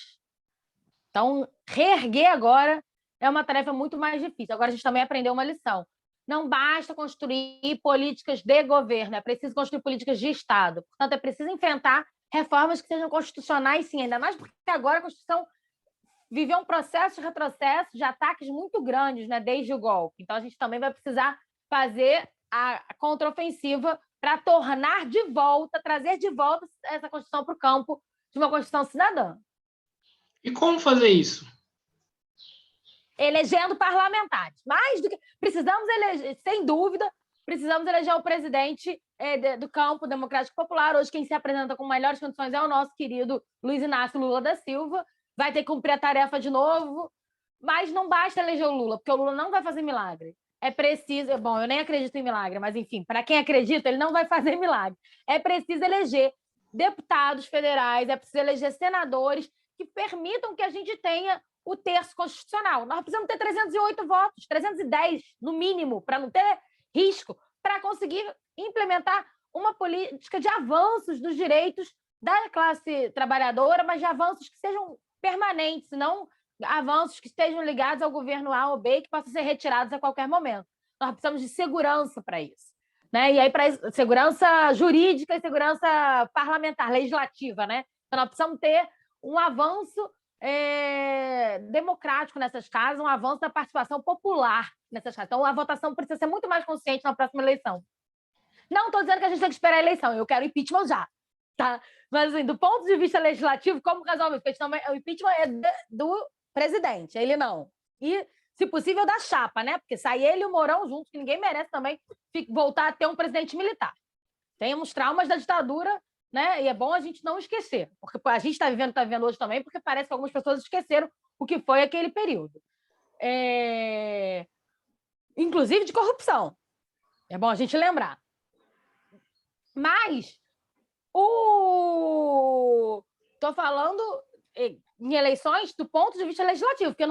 Então, reerguer agora é uma tarefa muito mais difícil. Agora, a gente também aprendeu uma lição. Não basta construir políticas de governo, é preciso construir políticas de Estado. Portanto, é preciso enfrentar reformas que sejam constitucionais, sim, ainda mais porque agora a Constituição viveu um processo de retrocesso, de ataques muito grandes, né, desde o golpe. Então, a gente também vai precisar fazer a contraofensiva para trazer de volta essa Constituição para o campo de uma Constituição cidadã. E como fazer isso? Elegendo parlamentares. Mais do que... Precisamos eleger, sem dúvida, precisamos eleger o presidente do campo democrático popular. Hoje, quem se apresenta com melhores condições é o nosso querido Luiz Inácio Lula da Silva. Vai ter que cumprir a tarefa de novo, mas não basta eleger o Lula, porque o Lula não vai fazer milagre. É preciso... Bom, eu nem acredito em milagre, mas, enfim, para quem acredita, ele não vai fazer milagre. É preciso eleger deputados federais, é preciso eleger senadores que permitam que a gente tenha o terço constitucional. Nós precisamos ter 308 votos, 310, no mínimo, para não ter risco, para conseguir implementar uma política de avanços dos direitos da classe trabalhadora, mas de avanços que sejam permanentes, não avanços que estejam ligados ao governo A ou B, que possam ser retirados a qualquer momento. Nós precisamos de segurança para isso. Né? E aí, para isso, segurança jurídica e segurança parlamentar, legislativa. Né? Então, nós precisamos ter um avanço democrático nessas casas, um avanço da participação popular nessas casas. Então, a votação precisa ser muito mais consciente na próxima eleição. Não estou dizendo que a gente tem que esperar a eleição, eu quero impeachment já. Tá? Mas, assim, do ponto de vista legislativo, como resolve? Porque o impeachment é do presidente, ele não. E, se possível, da chapa, né? Porque sai ele e o Mourão juntos, que ninguém merece também voltar a ter um presidente militar. Temos traumas da ditadura, né? E é bom a gente não esquecer, porque a gente está vivendo hoje também, porque parece que algumas pessoas esqueceram o que foi aquele período. inclusive de corrupção. É bom a gente lembrar. Mas estou falando em eleições do ponto de vista legislativo, porque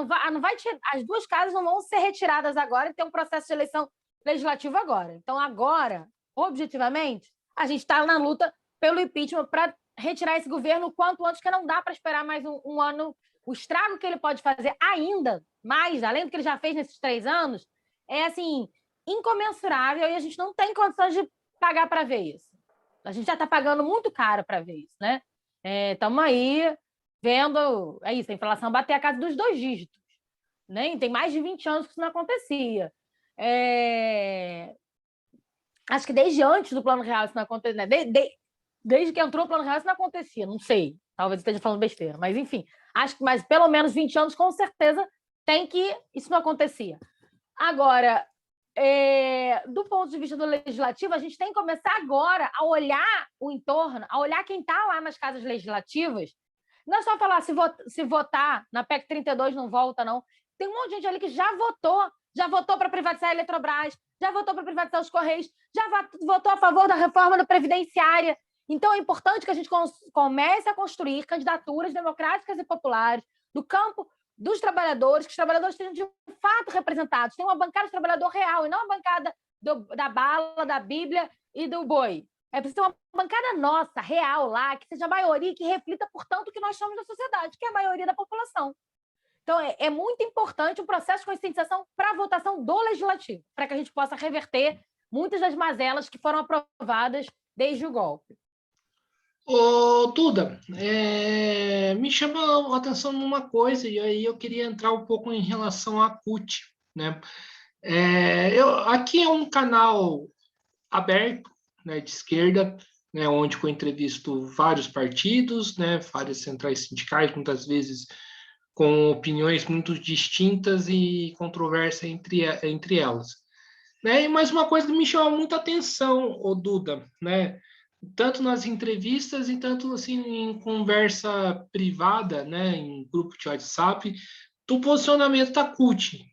as duas casas não vão ser retiradas agora e ter um processo de eleição legislativo agora. Então, agora, objetivamente, a gente está na luta pelo impeachment para retirar esse governo o quanto antes, que não dá para esperar mais um ano. O estrago que ele pode fazer ainda mais, além do que ele já fez nesses 3 anos, é assim, incomensurável, e a gente não tem condições de pagar para ver isso. A gente já está pagando muito caro para ver isso, né? Estamos aí vendo, a inflação bater a casa dos 2 dígitos. Né? Tem mais de 20 anos que isso não acontecia. Acho que desde antes do Plano Real isso não acontecia. Né? Desde que entrou o Plano Real isso não acontecia. Não sei, talvez esteja falando besteira. Mas, enfim, acho que mais pelo menos 20 anos, com certeza, tem que isso não acontecia. Agora, do ponto de vista do legislativo, a gente tem que começar agora a olhar o entorno, a olhar quem está lá nas casas legislativas. Não é só falar se votar na PEC 32 não volta, não. Tem um monte de gente ali que já votou para privatizar a Eletrobras, já votou para privatizar os Correios, já votou a favor da reforma da Previdenciária. Então, é importante que a gente comece a construir candidaturas democráticas e populares do campo dos trabalhadores, que os trabalhadores estejam de fato representados. Tem uma bancada de trabalhador real e não a bancada da bala, da Bíblia e do boi. É preciso ter uma bancada nossa, real lá, que seja a maioria, que reflita, portanto, o que nós somos da sociedade, que é a maioria da população. Então, é muito importante um processo de conscientização para a votação do legislativo, para que a gente possa reverter muitas das mazelas que foram aprovadas desde o golpe. Ô, Duda, me chama a atenção numa coisa, e aí eu queria entrar um pouco em relação à CUT, né? Aqui é um canal aberto, né, de esquerda, né, onde eu entrevisto vários partidos, né, várias centrais sindicais, muitas vezes com opiniões muito distintas e controvérsia entre elas. Né? E mais uma coisa que me chama muita atenção, ô Duda, né? Tanto nas entrevistas e tanto assim em conversa privada, né, em grupo de WhatsApp, do posicionamento da CUT.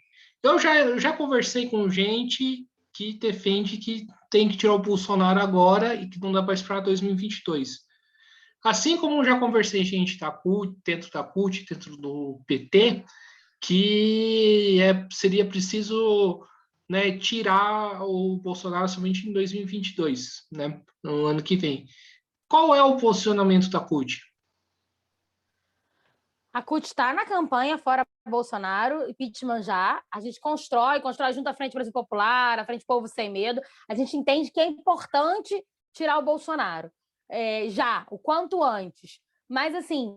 Eu já conversei com gente que defende que tem que tirar o Bolsonaro agora e que não dá para esperar 2022. Assim como já conversei com gente da CUT, dentro do PT, que seria preciso, né, tirar o Bolsonaro somente em 2022, né, no ano que vem. Qual é o posicionamento da CUT? A CUT está na campanha fora Bolsonaro, impeachment já. A gente constrói junto à Frente Brasil Popular, a Frente Povo Sem Medo. A gente entende que é importante tirar o Bolsonaro, já, o quanto antes. Mas, assim,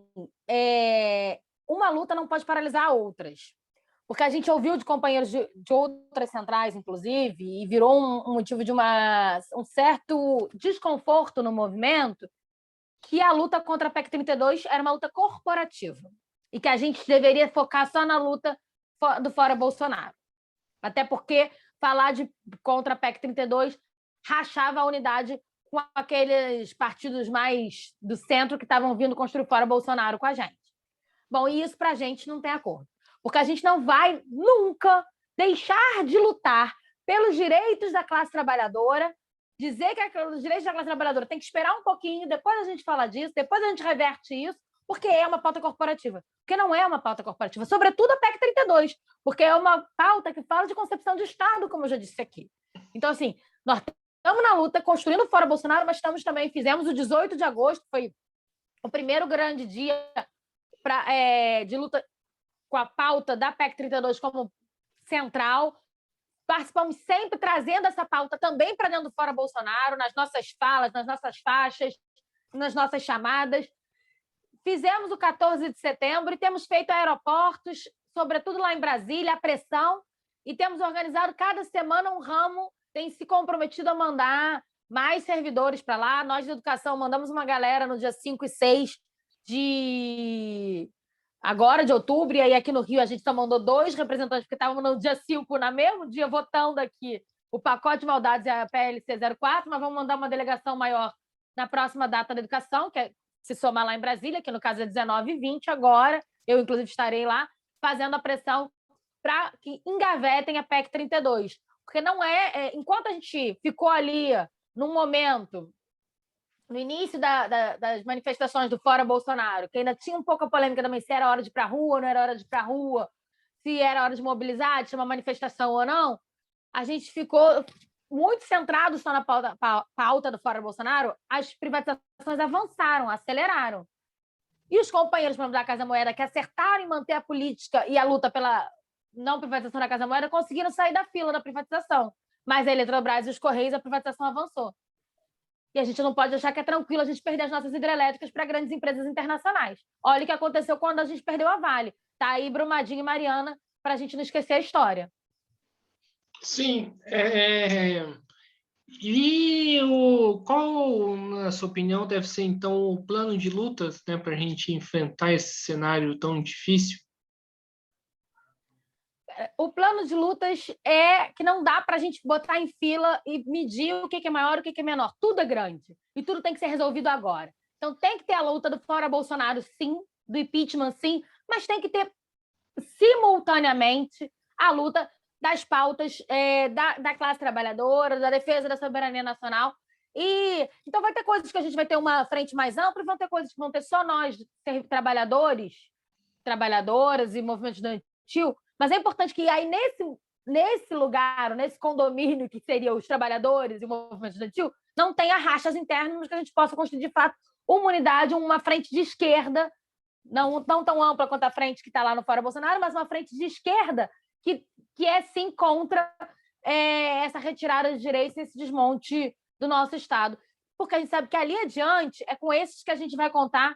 uma luta não pode paralisar outras. Porque a gente ouviu de companheiros de outras centrais, inclusive, e virou um motivo de um certo desconforto no movimento, que a luta contra a PEC 32 era uma luta corporativa e que a gente deveria focar só na luta do fora Bolsonaro. Até porque falar contra a PEC 32 rachava a unidade com aqueles partidos mais do centro que estavam vindo construir fora Bolsonaro com a gente. Bom, e isso para a gente não tem acordo. Porque a gente não vai nunca deixar de lutar pelos direitos da classe trabalhadora, dizer que os direitos da classe trabalhadora tem que esperar um pouquinho, depois a gente fala disso, depois a gente reverte isso, porque é uma pauta corporativa. Porque não é uma pauta corporativa, sobretudo a PEC 32, porque é uma pauta que fala de concepção de Estado, como eu já disse aqui. Então, assim, nós estamos na luta, construindo fora Bolsonaro, mas fizemos o 18 de agosto, foi o primeiro grande dia de luta com a pauta da PEC 32 como central. Participamos sempre trazendo essa pauta também para dentro do Fora Bolsonaro, nas nossas falas, nas nossas faixas, nas nossas chamadas. Fizemos o 14 de setembro e temos feito aeroportos, sobretudo lá em Brasília, a pressão, e temos organizado cada semana um ramo, tem se comprometido a mandar mais servidores para lá. Nós, de educação, mandamos uma galera no dia 5 e 6 de outubro, e aí aqui no Rio a gente só mandou 2 representantes, porque estávamos no dia 5, no mesmo dia, votando aqui o pacote de maldades e a PLC 04, mas vamos mandar uma delegação maior na próxima data da educação, que é se somar lá em Brasília, que no caso é 19 e 20 agora. Eu, inclusive, estarei lá fazendo a pressão para que engavetem a PEC 32. Porque não enquanto a gente ficou ali num momento, no início das manifestações do Fora Bolsonaro, que ainda tinha um pouco a polêmica também se era hora de ir para a rua ou não era hora de ir para a rua, se era hora de mobilizar, de chamar manifestação ou não, a gente ficou muito centrado só na pauta do Fora Bolsonaro, as privatizações avançaram, aceleraram. E os companheiros da Casa Moeda, que acertaram em manter a política e a luta pela não privatização da Casa Moeda, conseguiram sair da fila da privatização. Mas a Eletrobras e os Correios, a privatização avançou. E a gente não pode achar que é tranquilo a gente perder as nossas hidrelétricas para grandes empresas internacionais. Olha o que aconteceu quando a gente perdeu a Vale. Tá aí Brumadinho e Mariana, para a gente não esquecer a história. Sim. Qual, na sua opinião, deve ser, então, o plano de lutas, né, para a gente enfrentar esse cenário tão difícil? O plano de lutas é que não dá para a gente botar em fila e medir o que é maior e o que é menor. Tudo é grande e tudo tem que ser resolvido agora. Então, tem que ter a luta do Fora Bolsonaro, sim, do impeachment, sim, mas tem que ter, simultaneamente, a luta das pautas da classe trabalhadora, da defesa da soberania nacional. Então, vai ter coisas que a gente vai ter uma frente mais ampla e vão ter coisas que vão ter só nós, trabalhadores, trabalhadoras e movimento estudantil. Mas é importante que aí, nesse lugar, nesse condomínio que seria os trabalhadores e o movimento estudantil, não tenha rachas internas, mas que a gente possa construir, de fato, uma unidade, uma frente de esquerda, não tão ampla quanto a frente que está lá no Fora Bolsonaro, mas uma frente de esquerda que é, sim, contra essa retirada de direitos, esse desmonte do nosso Estado. Porque a gente sabe que ali adiante é com esses que a gente vai contar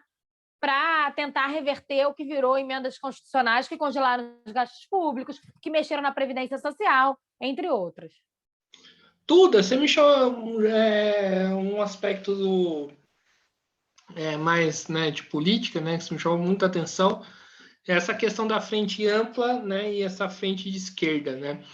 para tentar reverter o que virou emendas constitucionais que congelaram os gastos públicos, que mexeram na Previdência Social, entre outras. Tudo, você me chamou um aspecto mais, né, de política, né, que me chamou muita atenção, essa questão da frente ampla, né, e essa frente de esquerda, né.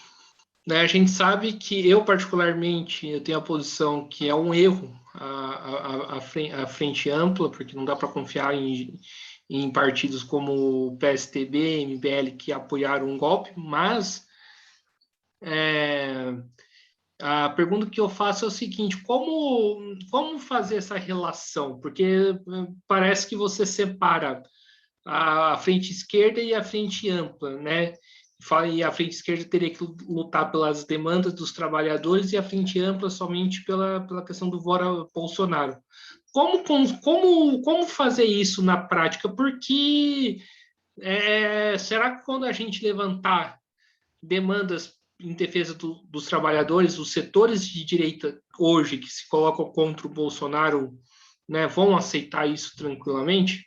A gente sabe que eu, particularmente, eu tenho a posição que é um erro a frente ampla, porque não dá para confiar em partidos como o PSTB, MBL, que apoiaram um golpe, mas a pergunta que eu faço é o seguinte: como fazer essa relação? Porque parece que você separa a frente esquerda e a frente ampla, né? E a frente esquerda teria que lutar pelas demandas dos trabalhadores e a frente ampla somente pela questão do Fora Bolsonaro. Como fazer isso na prática? Porque será que quando a gente levantar demandas em defesa dos trabalhadores, os setores de direita hoje que se colocam contra o Bolsonaro, né, vão aceitar isso tranquilamente?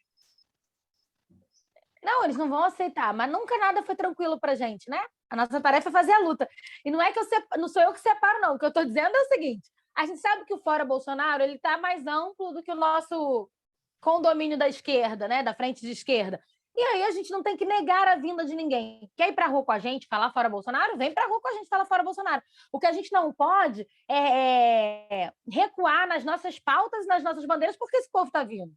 Não, eles não vão aceitar, mas nunca nada foi tranquilo para a gente, né? A nossa tarefa é fazer a luta. E não é que não sou eu que separo, não. O que eu estou dizendo é o seguinte: a gente sabe que o Fora Bolsonaro ele está mais amplo do que o nosso condomínio da esquerda, né? Da frente de esquerda. E aí a gente não tem que negar a vinda de ninguém. Quer ir para a rua com a gente, falar Fora Bolsonaro? Vem para a rua com a gente, falar Fora Bolsonaro. O que a gente não pode é recuar nas nossas pautas, nas nossas bandeiras, porque esse povo está vindo.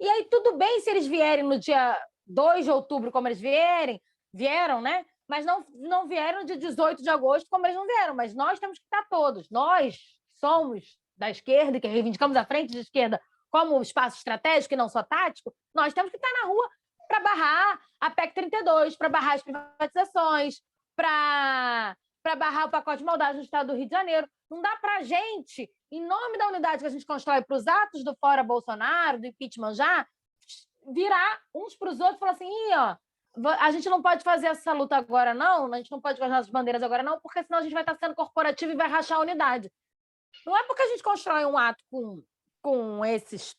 E aí tudo bem se eles vierem no dia 2 de outubro, como eles vieram, né? Mas não vieram no dia 18 de agosto, como eles não vieram. Mas nós temos que estar todos. Nós somos da esquerda, que reivindicamos a frente de esquerda como espaço estratégico e não só tático, nós temos que estar na rua para barrar a PEC 32, para barrar as privatizações, para barrar o pacote de maldade no estado do Rio de Janeiro. Não dá para a gente, em nome da unidade que a gente constrói para os atos do Fora Bolsonaro, do impeachment já, virar uns para os outros e falar assim: ó, a gente não pode fazer essa luta agora, não, a gente não pode fazer as bandeiras agora, não, porque senão a gente vai estar sendo corporativo e vai rachar a unidade. Não é porque a gente constrói um ato com esses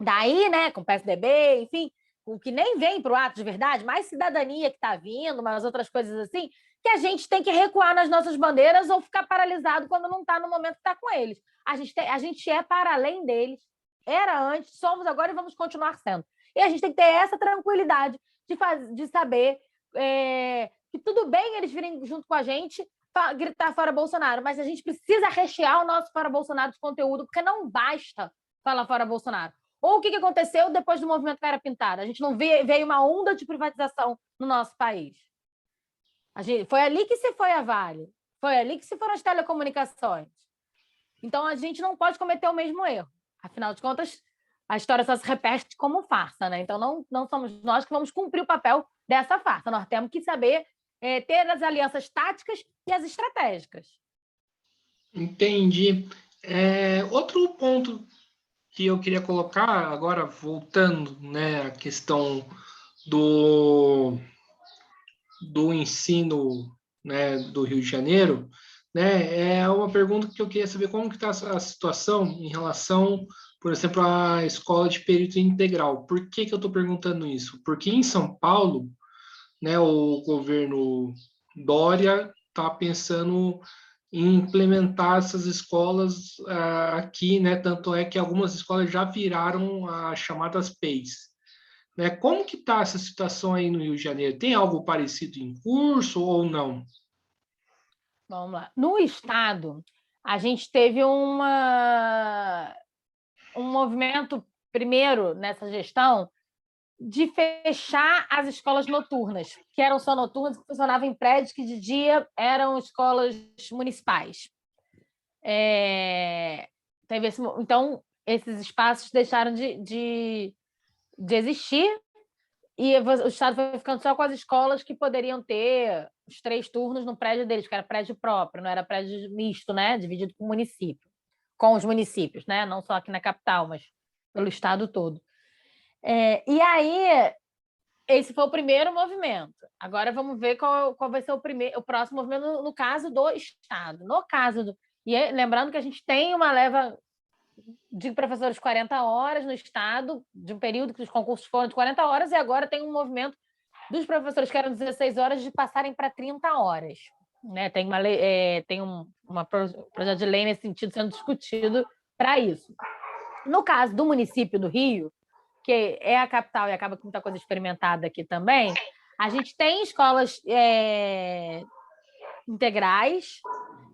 daí, né, com o PSDB, enfim, o que nem vem para o ato de verdade, mais cidadania que está vindo, mas outras coisas assim, que a gente tem que recuar nas nossas bandeiras ou ficar paralisado quando não está no momento que está com eles. A gente é para além deles, era antes, somos agora e vamos continuar sendo. E a gente tem que ter essa tranquilidade de saber que tudo bem eles virem junto com a gente gritar Fora Bolsonaro, mas a gente precisa rechear o nosso Fora Bolsonaro de conteúdo, porque não basta falar Fora Bolsonaro. Ou o que aconteceu depois do movimento Cara Pintada? A gente não veio uma onda de privatização no nosso país. Foi ali que se foi a Vale. Foi ali que se foram as telecomunicações. Então, a gente não pode cometer o mesmo erro. Afinal de contas, a história só se repete como farsa, né? Então, não somos nós que vamos cumprir o papel dessa farsa. Nós temos que saber ter as alianças táticas e as estratégicas. Entendi. Outro ponto que eu queria colocar, agora voltando, né, à questão do ensino, né, do Rio de Janeiro, né, é uma pergunta que eu queria saber como que está a situação em relação, por exemplo, à escola de período integral. Por que que eu estou perguntando isso? Porque em São Paulo, né, o governo Dória está pensando em implementar essas escolas aqui, né? Tanto é que algumas escolas já viraram as chamadas PEIs. Né? Como que está essa situação aí no Rio de Janeiro? Tem algo parecido em curso ou não? Vamos lá. No Estado, a gente teve um movimento, primeiro, nessa gestão, de fechar as escolas noturnas, que eram só noturnas, que funcionavam em prédios que de dia eram escolas municipais. Então, esses espaços deixaram de existir e o Estado foi ficando só com as escolas que poderiam ter os 3 turnos no prédio deles, que era prédio próprio, não era prédio misto, né? Dividido com os municípios, né? Não só aqui na capital, mas pelo Estado todo. E aí, esse foi o primeiro movimento. Agora vamos ver qual vai ser o próximo movimento no caso do Estado. No caso lembrando que a gente tem uma leva de professores 40 horas no Estado, de um período que os concursos foram de 40 horas, e agora tem um movimento dos professores que eram 16 horas de passarem para 30 horas. Né? Tem um projeto de lei nesse sentido sendo discutido para isso. No caso do município do Rio, que é a capital e acaba com muita coisa experimentada aqui também, a gente tem escolas integrais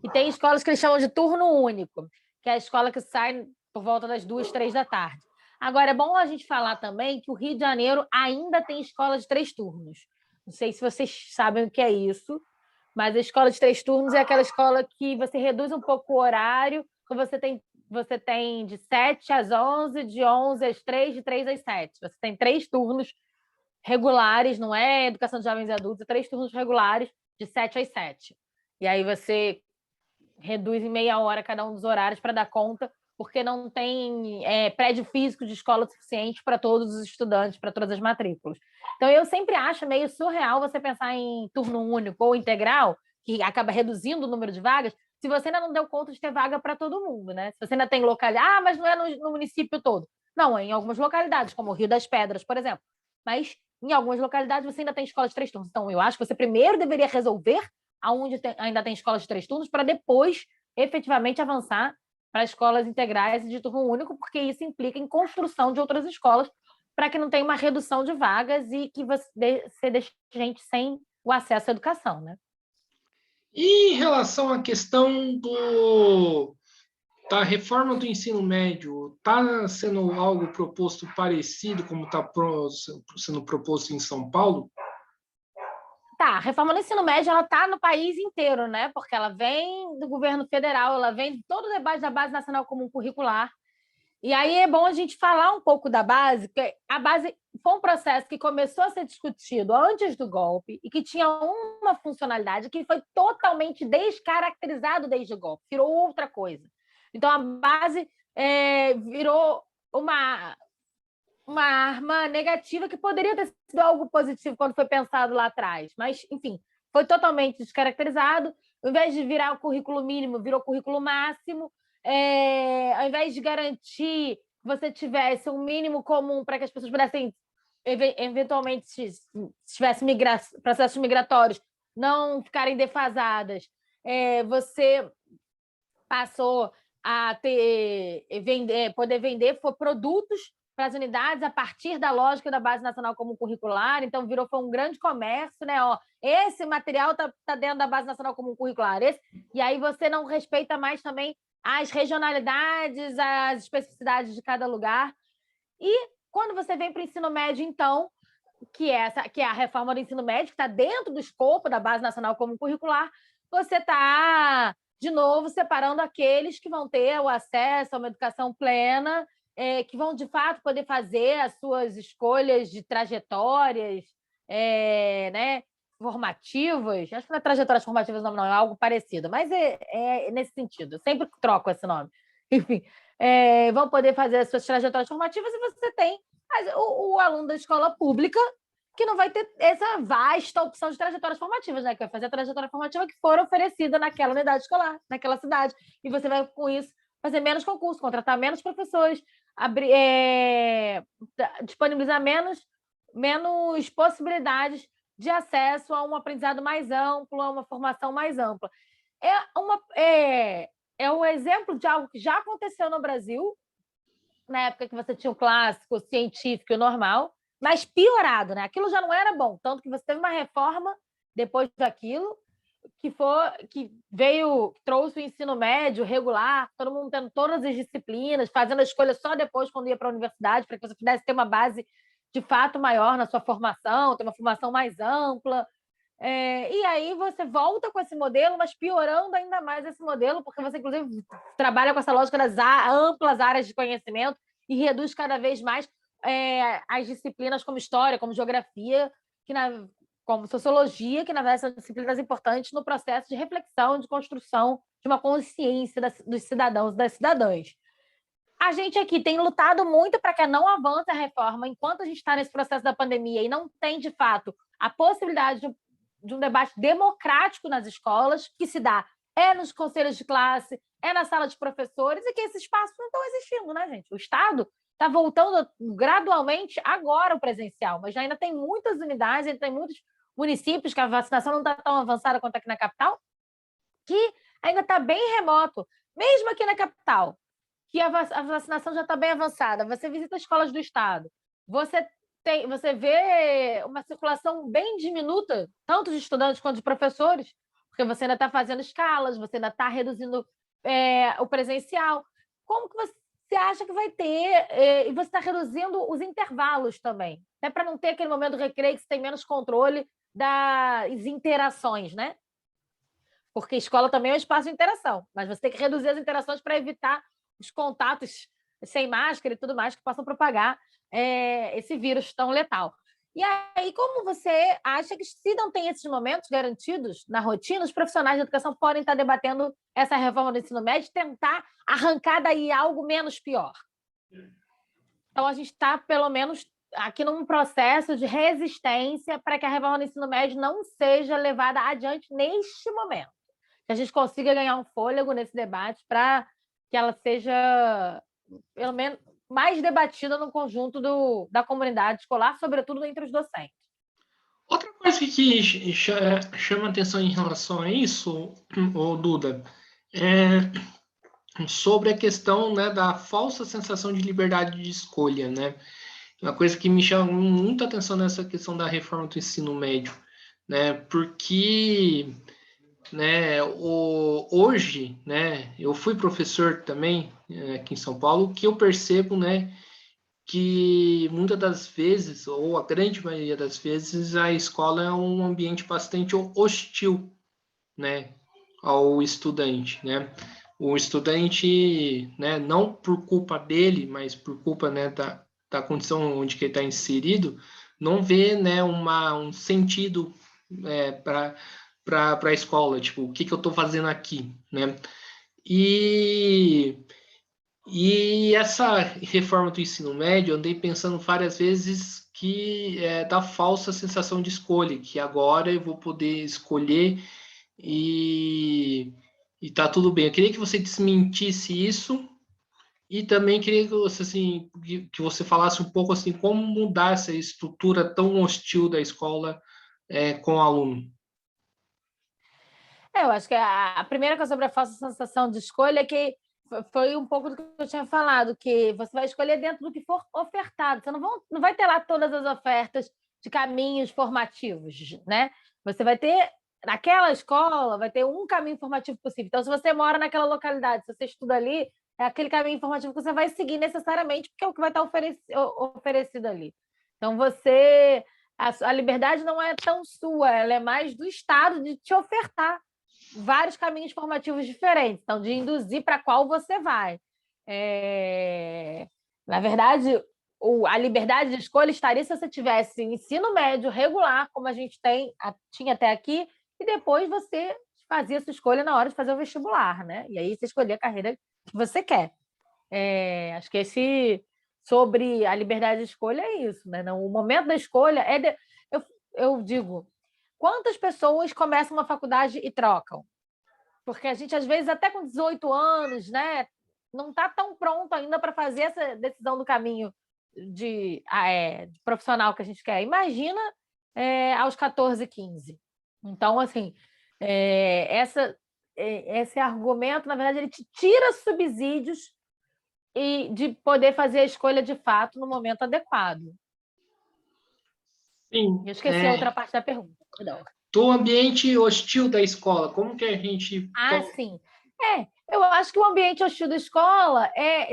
e tem escolas que eles chamam de turno único, que é a escola que sai por volta das 2, 3 da tarde. Agora, é bom a gente falar também que o Rio de Janeiro ainda tem escola de 3 turnos. Não sei se vocês sabem o que é isso, mas a escola de 3 turnos é aquela escola que você reduz um pouco o horário, que você tem de 7 às 11, de 11 às 3, de 3 às 7. Você tem 3 turnos regulares, não é educação de jovens e adultos, é 3 turnos regulares de 7 às 7. E aí você reduz em meia hora cada um dos horários para dar conta, porque não tem prédio físico de escola suficiente para todos os estudantes, para todas as matrículas. Então, eu sempre acho meio surreal você pensar em turno único ou integral, que acaba reduzindo o número de vagas, se você ainda não deu conta de ter vaga para todo mundo, né? Se você ainda tem localidade, mas não é no município todo. Não, é em algumas localidades, como o Rio das Pedras, por exemplo. Mas em algumas localidades você ainda tem escola de 3 turnos. Então, eu acho que você primeiro deveria resolver aonde ainda tem escolas de 3 turnos, para depois efetivamente avançar para escolas integrais e de turno único, porque isso implica em construção de outras escolas para que não tenha uma redução de vagas e que você deixe gente sem o acesso à educação, né? E em relação à questão da reforma do ensino médio, está sendo algo proposto parecido como está sendo proposto em São Paulo? Tá, a reforma do ensino médio ela está no país inteiro, né? Porque ela vem do governo federal, ela vem de todo o debate da Base Nacional Comum Curricular. E aí é bom a gente falar um pouco da base, porque a base foi um processo que começou a ser discutido antes do golpe e que tinha uma funcionalidade que foi totalmente descaracterizado desde o golpe, virou outra coisa. Então, a base virou uma arma negativa que poderia ter sido algo positivo quando foi pensado lá atrás. Mas, enfim, foi totalmente descaracterizado. Ao invés de virar o currículo mínimo, virou currículo máximo. Ao invés de garantir que você tivesse um mínimo comum para que as pessoas pudessem, eventualmente, se tivesse processos migratórios, não ficarem defasadas, você passou a poder vender produtos para as unidades a partir da lógica da Base Nacional Comum Curricular, então foi um grande comércio, né? Esse material está dentro da Base Nacional Comum Curricular, e aí você não respeita mais também as regionalidades, as especificidades de cada lugar. E quando você vem para o ensino médio, então, que é a reforma do ensino médio, que está dentro do escopo da Base Nacional Comum Curricular, você está, de novo, separando aqueles que vão ter o acesso a uma educação plena, que vão, de fato, poder fazer as suas escolhas de trajetórias, né, formativas. Acho que não é trajetórias formativas, não, é algo parecido, mas é nesse sentido. Eu sempre troco esse nome. Enfim, vão poder fazer as suas trajetórias formativas e você tem o aluno da escola pública que não vai ter essa vasta opção de trajetórias formativas, né? Que vai fazer a trajetória formativa que for oferecida naquela unidade escolar, naquela cidade. E você vai, com isso, fazer menos concurso, contratar menos professores, disponibilizar menos possibilidades de acesso a um aprendizado mais amplo, a uma formação mais ampla. É um exemplo de algo que já aconteceu no Brasil, na época que você tinha o clássico, o científico e o normal, mas piorado, né? Aquilo já não era bom, tanto que você teve uma reforma depois daquilo, que trouxe o ensino médio regular, todo mundo tendo todas as disciplinas, fazendo a escolha só depois quando ia para a universidade, para que você pudesse ter uma base de fato maior na sua formação, ter uma formação mais ampla. E aí você volta com esse modelo, mas piorando ainda mais esse modelo, porque você, inclusive, trabalha com essa lógica das amplas áreas de conhecimento e reduz cada vez mais as disciplinas como história, como geografia, como sociologia, que, na verdade, são disciplinas importantes no processo de reflexão, de construção de uma consciência dos cidadãos e das cidadãs. A gente aqui tem lutado muito para que não avance a reforma enquanto a gente está nesse processo da pandemia e não tem, de fato, a possibilidade de um debate democrático nas escolas, que se dá nos conselhos de classe, na sala de professores, e que esses espaços não estão existindo, né, gente? O Estado está voltando gradualmente agora o presencial, mas ainda tem muitas unidades, ainda tem muitos municípios que a vacinação não está tão avançada quanto aqui na capital, que ainda está bem remoto. Mesmo aqui na capital, que a vacinação já está bem avançada, você visita escolas do Estado, você vê uma circulação bem diminuta, tanto de estudantes quanto de professores, porque você ainda está fazendo escalas, você ainda está reduzindo o presencial. Como que você acha que vai ter? E você está reduzindo os intervalos também, até para não ter aquele momento do recreio que você tem menos controle das interações, né? Porque a escola também é um espaço de interação, mas você tem que reduzir as interações para evitar os contatos sem máscara e tudo mais que possam propagar esse vírus tão letal. E aí, como você acha que, se não tem esses momentos garantidos na rotina, os profissionais de educação podem estar debatendo essa reforma do ensino médio e tentar arrancar daí algo menos pior? Então, a gente está, pelo menos, aqui num processo de resistência para que a reforma do ensino médio não seja levada adiante neste momento. Que a gente consiga ganhar um fôlego nesse debate para que ela seja, pelo menos, mais debatida no conjunto da comunidade escolar, sobretudo entre os docentes. Outra coisa que chama atenção em relação a isso, Duda, é sobre a questão, né, da falsa sensação de liberdade de escolha, né? Uma coisa que me chama muita atenção nessa questão da reforma do ensino médio, né? Porque, né, hoje, né, eu fui professor também aqui em São Paulo, que eu percebo, né, que muitas das vezes, ou a grande maioria das vezes, a escola é um ambiente bastante hostil, né, ao estudante, né? O estudante, né, não por culpa dele, mas por culpa, né, da condição onde que ele está inserido, não vê, né, um sentido para a escola, tipo, o que eu estou fazendo aqui, né? E essa reforma do ensino médio, eu andei pensando várias vezes que dá falsa sensação de escolha, que agora eu vou poder escolher e tá tudo bem. Eu queria que você desmentisse isso e também queria que você, assim, que você falasse um pouco assim como mudar essa estrutura tão hostil da escola com o aluno. Eu acho que a primeira coisa sobre a falsa sensação de escolha é que foi um pouco do que eu tinha falado, que você vai escolher dentro do que for ofertado. Você não vai ter lá todas as ofertas de caminhos formativos, né? Você vai ter, naquela escola, vai ter um caminho formativo possível. Então, se você mora naquela localidade, se você estuda ali, é aquele caminho formativo que você vai seguir necessariamente, porque é o que vai estar oferecido ali. Então, a liberdade não é tão sua, ela é mais do Estado de te ofertar vários caminhos formativos diferentes, então, de induzir para qual você vai. Na verdade, a liberdade de escolha estaria se você tivesse ensino médio regular, como a gente tinha até aqui, e depois você fazia a sua escolha na hora de fazer o vestibular, né? E aí você escolhia a carreira que você quer. Acho que sobre a liberdade de escolha é isso, né? O momento da escolha eu digo, quantas pessoas começam uma faculdade e trocam? Porque a gente, às vezes, até com 18 anos, né, não está tão pronto ainda para fazer essa decisão do caminho de profissional que a gente quer. Imagina aos 14, 15. Então, assim, esse argumento, na verdade, ele te tira subsídios e de poder fazer a escolha de fato no momento adequado. Sim. Eu esqueci a outra parte da pergunta, perdão. Do ambiente hostil da escola, como que a gente... Sim. Eu acho que o ambiente hostil da escola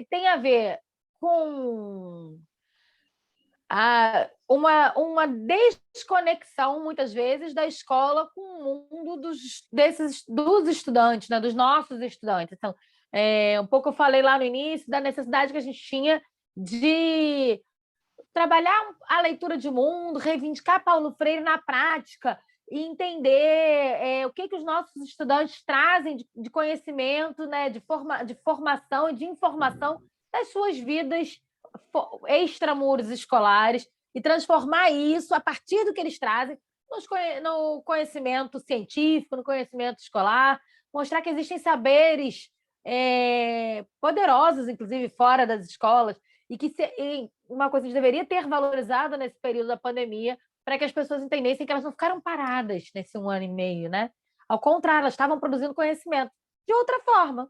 tem a ver com uma desconexão, muitas vezes, da escola com o mundo dos estudantes, né? Dos nossos estudantes. Então, um pouco eu falei lá no início da necessidade que a gente tinha de trabalhar a leitura de mundo, reivindicar Paulo Freire na prática e entender o que os nossos estudantes trazem de conhecimento, né, de formação e de informação das suas vidas extramuros escolares e transformar isso, a partir do que eles trazem, no conhecimento científico, no conhecimento escolar, mostrar que existem saberes poderosos, inclusive, fora das escolas, e que uma coisa que deveria ter valorizado nesse período da pandemia, para que as pessoas entendessem que elas não ficaram paradas nesse 1 ano e meio, né? Ao contrário, elas estavam produzindo conhecimento de outra forma.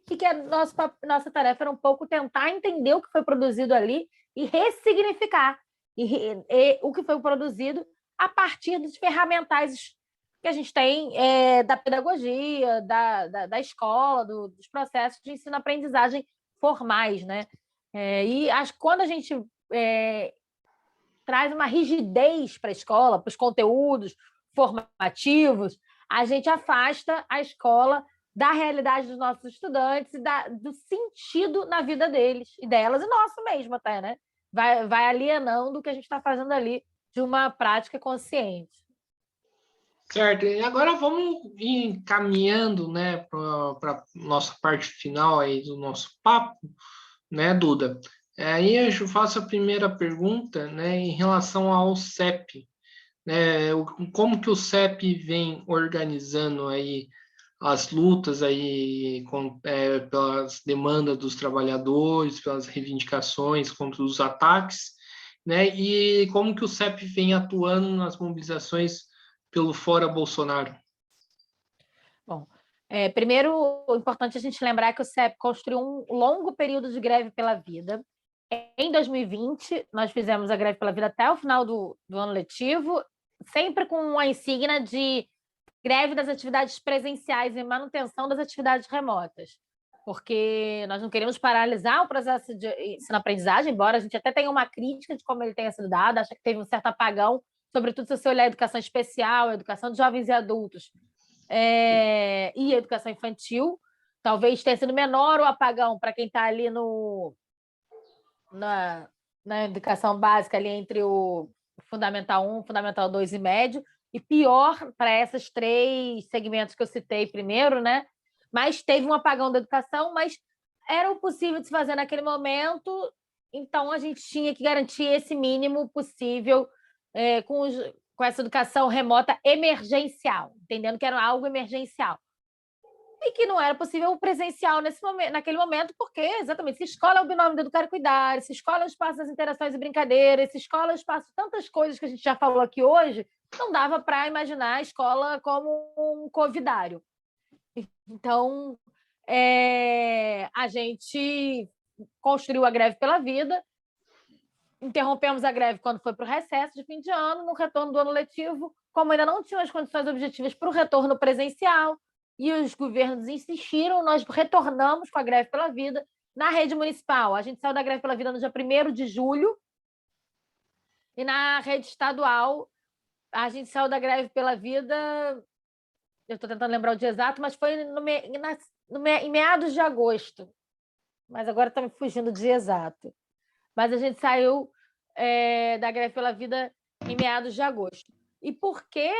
E que a nossa tarefa era um pouco tentar entender o que foi produzido ali e ressignificar o que foi produzido a partir dos ferramentais que a gente tem da pedagogia, da escola, dos processos de ensino-aprendizagem formais, né? E acho que quando a gente traz uma rigidez para a escola, para os conteúdos formativos, a gente afasta a escola da realidade dos nossos estudantes e do sentido na vida deles e delas, e nosso mesmo até, né? Vai alienando o que a gente está fazendo ali de uma prática consciente. Certo, e agora vamos ir caminhando, né, para a nossa parte final aí do nosso papo, né, Duda? Aí eu faço a primeira pergunta, né, em relação ao CEP, né, como que o CEP vem organizando aí as lutas aí pelas demandas dos trabalhadores, pelas reivindicações contra os ataques, né, e como que o CEP vem atuando nas mobilizações pelo Fora Bolsonaro? Bom, primeiro, é importante a gente lembrar que o CEP construiu um longo período de greve pela vida. Em 2020, nós fizemos a greve pela vida até o final do ano letivo, sempre com a insígnia de greve das atividades presenciais e manutenção das atividades remotas, porque nós não queremos paralisar o processo de ensino-aprendizagem, embora a gente até tenha uma crítica de como ele tenha sido dado, acha que teve um certo apagão, sobretudo se você olhar a educação especial, a educação de jovens e adultos, e a educação infantil. Talvez tenha sido menor o apagão para quem está ali na educação básica, ali entre o Fundamental 1, Fundamental 2 e médio, e pior para esses 3 segmentos que eu citei primeiro, né? Mas teve um apagão da educação, mas era o possível de se fazer naquele momento, então a gente tinha que garantir esse mínimo possível com essa educação remota emergencial, entendendo que era algo emergencial. E que não era possível o presencial naquele momento, porque, exatamente, se escola é o binômio do educar e cuidar, se escola é o espaço das interações e brincadeiras, se escola é o espaço de tantas coisas que a gente já falou aqui hoje, não dava para imaginar a escola como um covidário. Então, a gente construiu a greve pela vida, interrompemos a greve quando foi para o recesso de fim de ano, no retorno do ano letivo, como ainda não tinham as condições objetivas para o retorno presencial, e os governos insistiram, nós retornamos com a greve pela vida na rede municipal. A gente saiu da greve pela vida no dia 1º de julho, e na rede estadual a gente saiu da greve pela vida eu estou tentando lembrar o dia exato, mas foi em meados de agosto. Mas agora está me fugindo o dia exato. Mas a gente saiu da Greve pela Vida em meados de agosto. E por que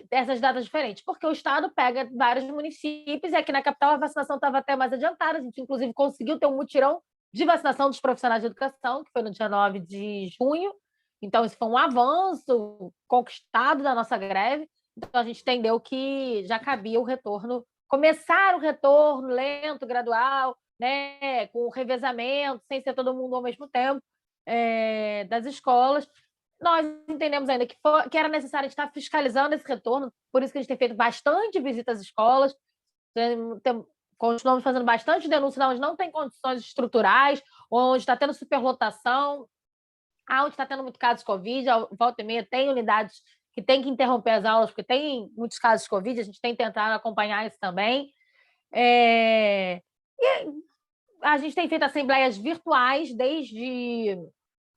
essas datas diferentes? Porque o Estado pega vários municípios e aqui na capital a vacinação estava até mais adiantada. A gente, inclusive, conseguiu ter um mutirão de vacinação dos profissionais de educação, que foi no dia 9 de junho. Então, isso foi um avanço conquistado da nossa greve. Então, a gente entendeu que já cabia o retorno, começar o retorno lento, gradual, né, com o revezamento, sem ser todo mundo ao mesmo tempo, das escolas. Nós entendemos ainda que era necessário estar fiscalizando esse retorno, por isso que a gente tem feito bastante visitas às escolas, continuamos fazendo bastante denúncia onde não tem condições estruturais, onde está tendo superlotação, onde está tendo muito caso de Covid, volta e meia tem unidades que tem que interromper as aulas, porque tem muitos casos de Covid, a gente tem tentado acompanhar isso também. E a gente tem feito assembleias virtuais desde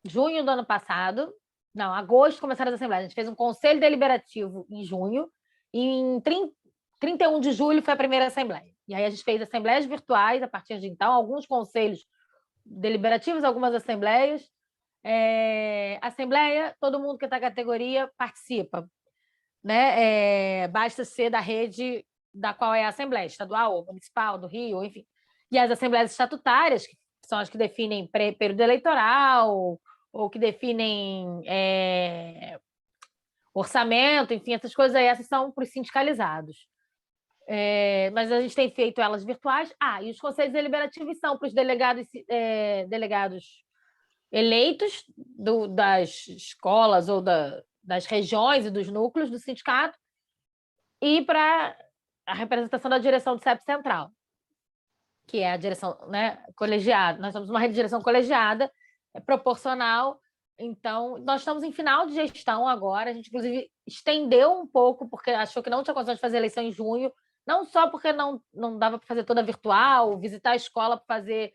junho do ano passado. Não, agosto começaram as assembleias. A gente fez um conselho deliberativo em junho, e em 31 de julho foi a primeira assembleia. E aí a gente fez assembleias virtuais a partir de então, alguns conselhos deliberativos, algumas assembleias. Assembleia, todo mundo que está na categoria participa. Né? Basta ser da rede da qual é a Assembleia, estadual, municipal, do Rio, enfim. E as assembleias estatutárias, que são as que definem período eleitoral, ou que definem orçamento, enfim, essas coisas aí, essas são para os sindicalizados. Mas a gente tem feito elas virtuais. E os conselhos deliberativos são para os delegados eleitos das escolas ou das regiões e dos núcleos do sindicato, e para a representação da direção do CEP Central, que é a direção, né, colegiada. Nós somos uma rede de direção colegiada, proporcional. Então, nós estamos em final de gestão agora. A gente, inclusive, estendeu um pouco, porque achou que não tinha condições de fazer eleição em junho, não só porque não dava para fazer toda virtual, visitar a escola para fazer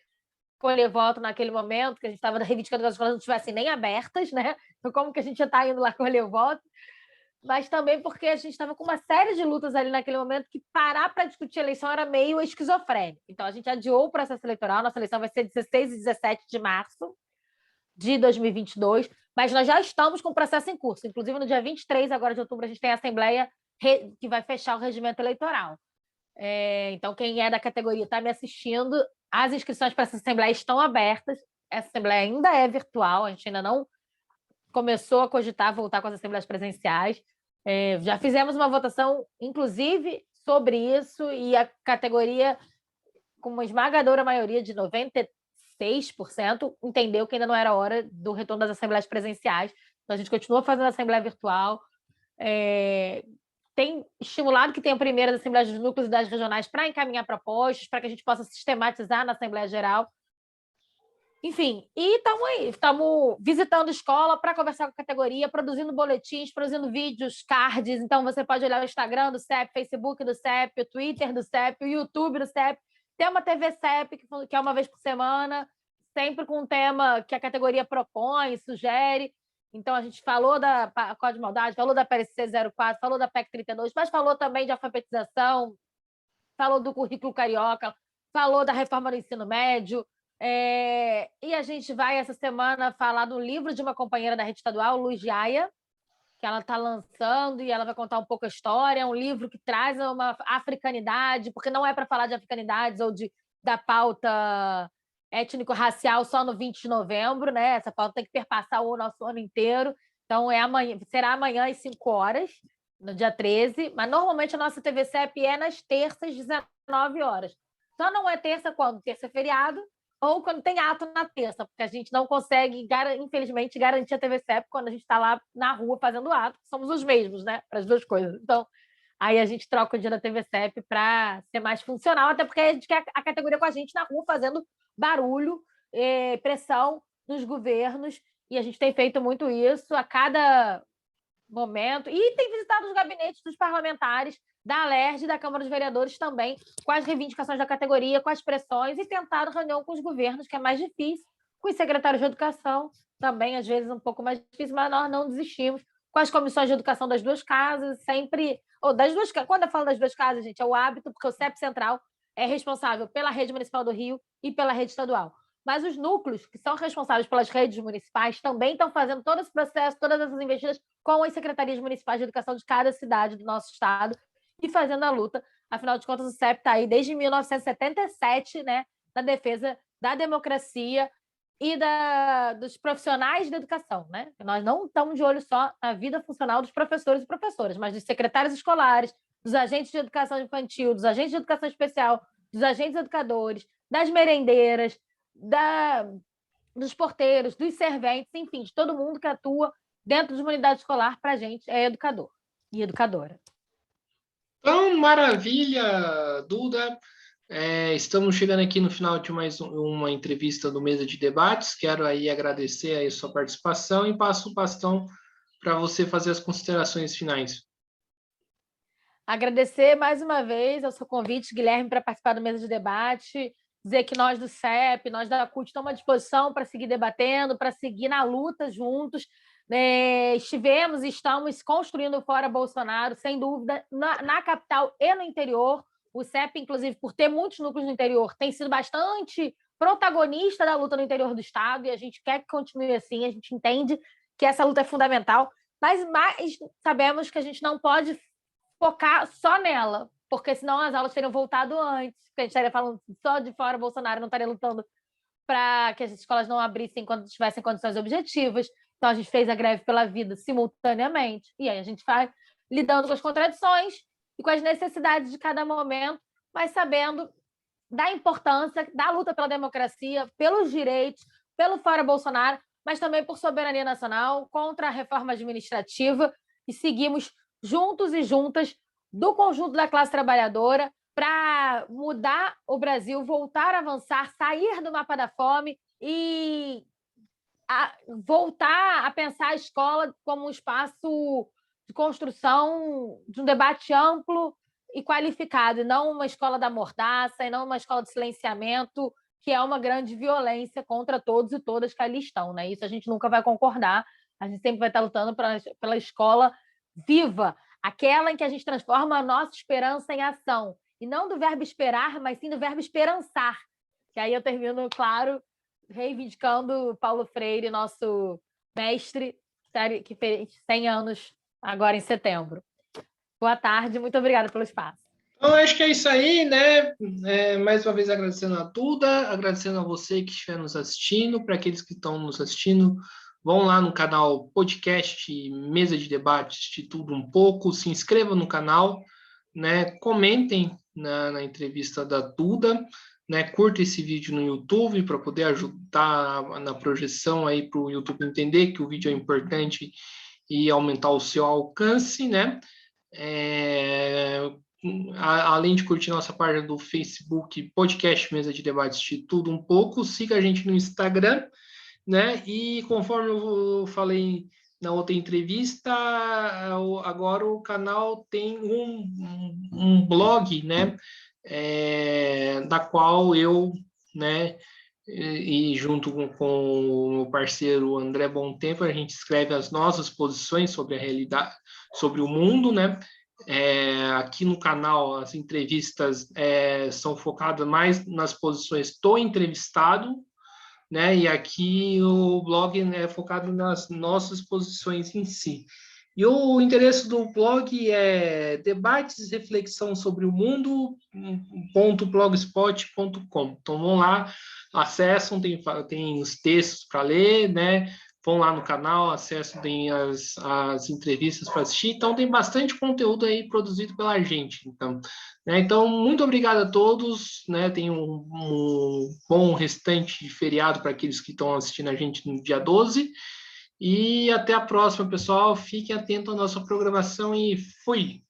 colher voto naquele momento, que a gente estava reivindicando que as escolas não estivessem nem abertas, né? Então, como que a gente já está indo lá colher voto? Mas também porque a gente estava com uma série de lutas ali naquele momento que parar para discutir a eleição era meio esquizofrênico. Então, a gente adiou o processo eleitoral, nossa eleição vai ser 16 e 17 de março de 2022, mas nós já estamos com o processo em curso. Inclusive, no dia 23 agora de outubro, a gente tem a Assembleia que vai fechar o regimento eleitoral. Então, quem é da categoria está me assistindo, as inscrições para essa Assembleia estão abertas. Essa Assembleia ainda é virtual, a gente ainda não começou a cogitar voltar com as assembleias presenciais. Já fizemos uma votação, inclusive, sobre isso, e a categoria, com uma esmagadora maioria de 96%, entendeu que ainda não era hora do retorno das assembleias presenciais. Então, a gente continua fazendo a assembleia virtual. Tem estimulado que tenha primeiras assembleias dos núcleos e das regionais para encaminhar propostas, para que a gente possa sistematizar na Assembleia Geral. Enfim, e estamos aí, estamos visitando escola para conversar com a categoria, produzindo boletins, produzindo vídeos, cards. Então, você pode olhar o Instagram do CEP, Facebook do CEP, o Twitter do CEP, o YouTube do CEP. Tem uma TV CEP, que é uma vez por semana, sempre com um tema que a categoria propõe, sugere. Então, a gente falou da Código de Maldade, falou da PLC 04, falou da PEC 32, mas falou também de alfabetização, falou do currículo carioca, falou da reforma do ensino médio. E a gente vai, essa semana, falar do livro de uma companheira da rede estadual, Luz Jaia, que ela está lançando, e ela vai contar um pouco a história. É um livro que traz uma africanidade, porque não é para falar de africanidades ou da pauta étnico-racial só no 20 de novembro, né? Essa pauta tem que perpassar o nosso ano inteiro. Então, será amanhã às 5 horas, no dia 13, mas normalmente a nossa TV CEP é nas terças, 19 horas. Só não é terça quando? Terça é feriado, ou quando tem ato na terça, porque a gente não consegue, infelizmente, garantir a TV CEP quando a gente está lá na rua fazendo ato, somos os mesmos, né? Para as duas coisas. Então, aí a gente troca o dia da TV CEP para ser mais funcional, até porque a gente quer a categoria com a gente na rua fazendo barulho, pressão nos governos, e a gente tem feito muito isso a cada momento, e tem visitado os gabinetes dos parlamentares da Alerj e da Câmara dos Vereadores também, com as reivindicações da categoria, com as pressões, e tentado reunião com os governos, que é mais difícil, com os secretários de educação, também, às vezes, um pouco mais difícil, mas nós não desistimos, com as comissões de educação das duas casas, sempre... Quando eu falo das duas casas, gente, é o hábito, porque o CEP Central é responsável pela rede municipal do Rio e pela rede estadual. Mas os núcleos que são responsáveis pelas redes municipais também estão fazendo todo esse processo, todas essas investidas com as secretarias municipais de educação de cada cidade do nosso estado e fazendo a luta. Afinal de contas, o CEP está aí desde 1977, né, na defesa da democracia e dos profissionais da educação, né? Nós não estamos de olho só na vida funcional dos professores e professoras, mas dos secretários escolares, dos agentes de educação infantil, dos agentes de educação especial, dos agentes educadores, das merendeiras, dos porteiros, dos serventes, enfim, de todo mundo que atua dentro de uma unidade escolar, para a gente é educador e educadora. Então, maravilha, Duda. Estamos chegando aqui no final de mais uma entrevista do Mesa de Debates. Quero aí agradecer aí a sua participação e passo o bastão para você fazer as considerações finais. Agradecer mais uma vez ao seu convite, Guilherme, para participar do Mesa de Debate, dizer que nós do CEP, nós da CUT, estamos à disposição para seguir debatendo, para seguir na luta juntos. Estivemos e estamos construindo o Fora Bolsonaro, sem dúvida, na capital e no interior. O CEP, inclusive, por ter muitos núcleos no interior, tem sido bastante protagonista da luta no interior do estado, e a gente quer que continue assim, a gente entende que essa luta é fundamental, mas sabemos que a gente não pode focar só nela, porque senão as aulas teriam voltado antes, porque a gente estaria falando só de Fora Bolsonaro, não estaria lutando para que as escolas não abrissem quando tivessem condições objetivas. Então, a gente fez a greve pela vida simultaneamente, e aí a gente vai lidando com as contradições e com as necessidades de cada momento, mas sabendo da importância da luta pela democracia, pelos direitos, pelo Fora Bolsonaro, mas também por soberania nacional, contra a reforma administrativa, e seguimos juntos e juntas do conjunto da classe trabalhadora para mudar o Brasil, voltar a avançar, sair do mapa da fome e voltar a pensar a escola como um espaço de construção de um debate amplo e qualificado, e não uma escola da mordaça, e não uma escola de silenciamento, que é uma grande violência contra todos e todas que ali estão, né? Isso a gente nunca vai concordar, a gente sempre vai estar lutando pela escola viva, aquela em que a gente transforma a nossa esperança em ação, e não do verbo esperar, mas sim do verbo esperançar, que aí eu termino, claro, reivindicando Paulo Freire, nosso mestre, que fez 100 anos agora em setembro. Boa tarde, muito obrigada pelo espaço. Então, acho que é isso aí, né? Mais uma vez agradecendo a Duda, agradecendo a você que estiver nos assistindo, para aqueles que estão nos assistindo, vão lá no canal podcast Mesa de Debates de Tudo Um Pouco, se inscrevam no canal, né? Comentem na entrevista da Duda, né? Curta esse vídeo no YouTube para poder ajudar na projeção aí para o YouTube entender que o vídeo é importante e aumentar o seu alcance, né? Além de curtir nossa página do Facebook, podcast Mesa de Debates de Tudo Um Pouco, siga a gente no Instagram, né? E conforme eu falei na outra entrevista, agora o canal tem um blog, né? Da qual eu, né? E junto com o meu parceiro André Bom Tempo, a gente escreve as nossas posições sobre a realidade, sobre o mundo, né? Aqui no canal, as entrevistas são focadas mais nas posições do entrevistado, né? E aqui o blog é focado nas nossas posições em si. E o endereço do blog é debates e reflexão sobre o mundo.blogspot.com. Então vão lá, acessam, tem os textos para ler, né? Vão lá no canal, acessam, tem as entrevistas para assistir. Então tem bastante conteúdo aí produzido pela gente. Então, muito obrigado a todos, né? Tenham um bom restante de feriado para aqueles que estão assistindo a gente no dia 12. E até a próxima, pessoal. Fiquem atentos à nossa programação e fui!